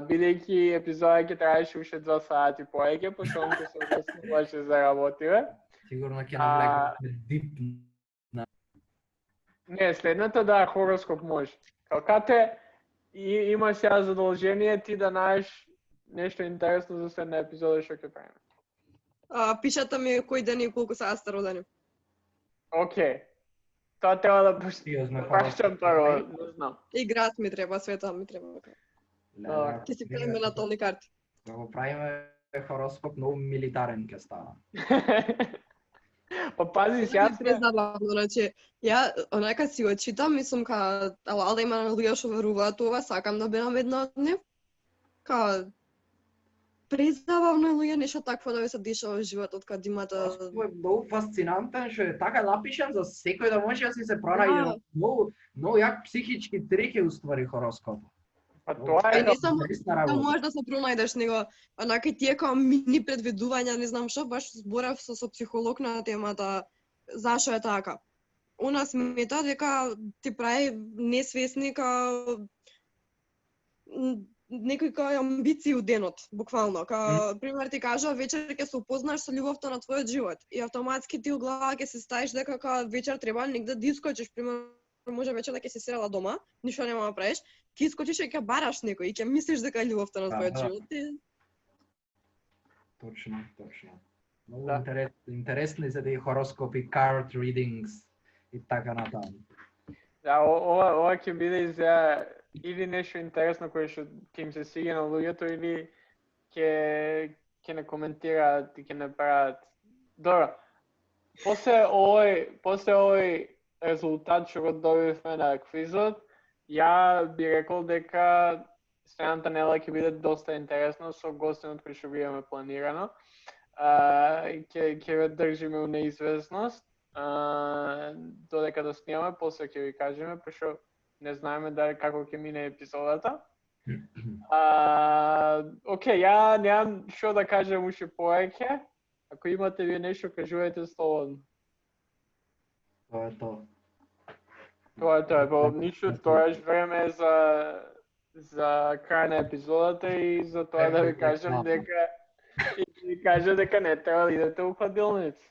Speaker 1: бидејќи епизода ќе траеше уште 2 сати повеќе, пошто он ќе се односнуваше за работиве.
Speaker 3: Сигурно ќе навлегнеме дип.
Speaker 1: Не, следната да хороскоп може. Кате има сега задолжение ти да најдеш нешто интересно за следна епизода што ќе правиме.
Speaker 2: Пишата ми кој ден и колку саат сте родени.
Speaker 1: Океј. Тоа треба да
Speaker 3: Сериозно,
Speaker 1: прашам прво, не знам.
Speaker 2: И град ми треба, света ми треба. Ќе си правиме на толни карти.
Speaker 3: Да го правиме хороскоп многу милитарен ќе става.
Speaker 1: Па пази, сега
Speaker 2: Јас не забавно, значи, ја онака си го читам, мислам ала да има луѓе што веруваат ова, сакам да бидам една од нив. Презабавно е луѓе нешто такво да ви се дешава во животот кад имате.
Speaker 3: Тоа е многу фасцинантен што е така напишан за секој да може да си се пронајде. Многу јак психички трик е уствари хороскоп.
Speaker 1: Па тоа
Speaker 2: Е,
Speaker 1: е
Speaker 2: не само
Speaker 3: интересна
Speaker 2: да
Speaker 3: работа.
Speaker 2: можеш да се пронајдеш него, онака тие како мини предвидувања, не знам што, баш зборев со психолог на темата зашо е така. Она смета дека ти прави несвесни некои амбиции у денот, буквално. Пример ти кажа, вечер ќе се упознаеш со љубовта на твојот живот и автоматски ти у глава ќе се ставиш дека вечер треба негде да искочиш, пример може вечер да ќе се седела дома, ништо нема да правиш, ќе искочиш и ќе бараш некој и ќе мислиш дека е љубовта на твојот живот.
Speaker 3: Точно. Многу интересни се тие хороскопи, card readings и така натаму.
Speaker 1: Да, ова ќе биде и за или нешто интересно кое што ќе им се свиѓа на луѓето или ќе не коментираат и ќе не прават. Добро. После овој резултат што го добивме на квизот, ја би рекол дека следната недела ќе биде доста интересно со гостинот кој што го имаме планирано. Ќе ве држиме у неизвестност. Додека да снимаме, после ќе ви кажеме, пошто не знаеме дали како ќе мине епизодата. Океј, ја немам што да кажем уште повеќе. Ако имате вие нешто, кажувајте слободно.
Speaker 3: Тоа е тоа.
Speaker 1: Тоа е, па ништо, тоа е време за крај на епизодата и за тоа да ви кажам дека не треба да идете у хладилница.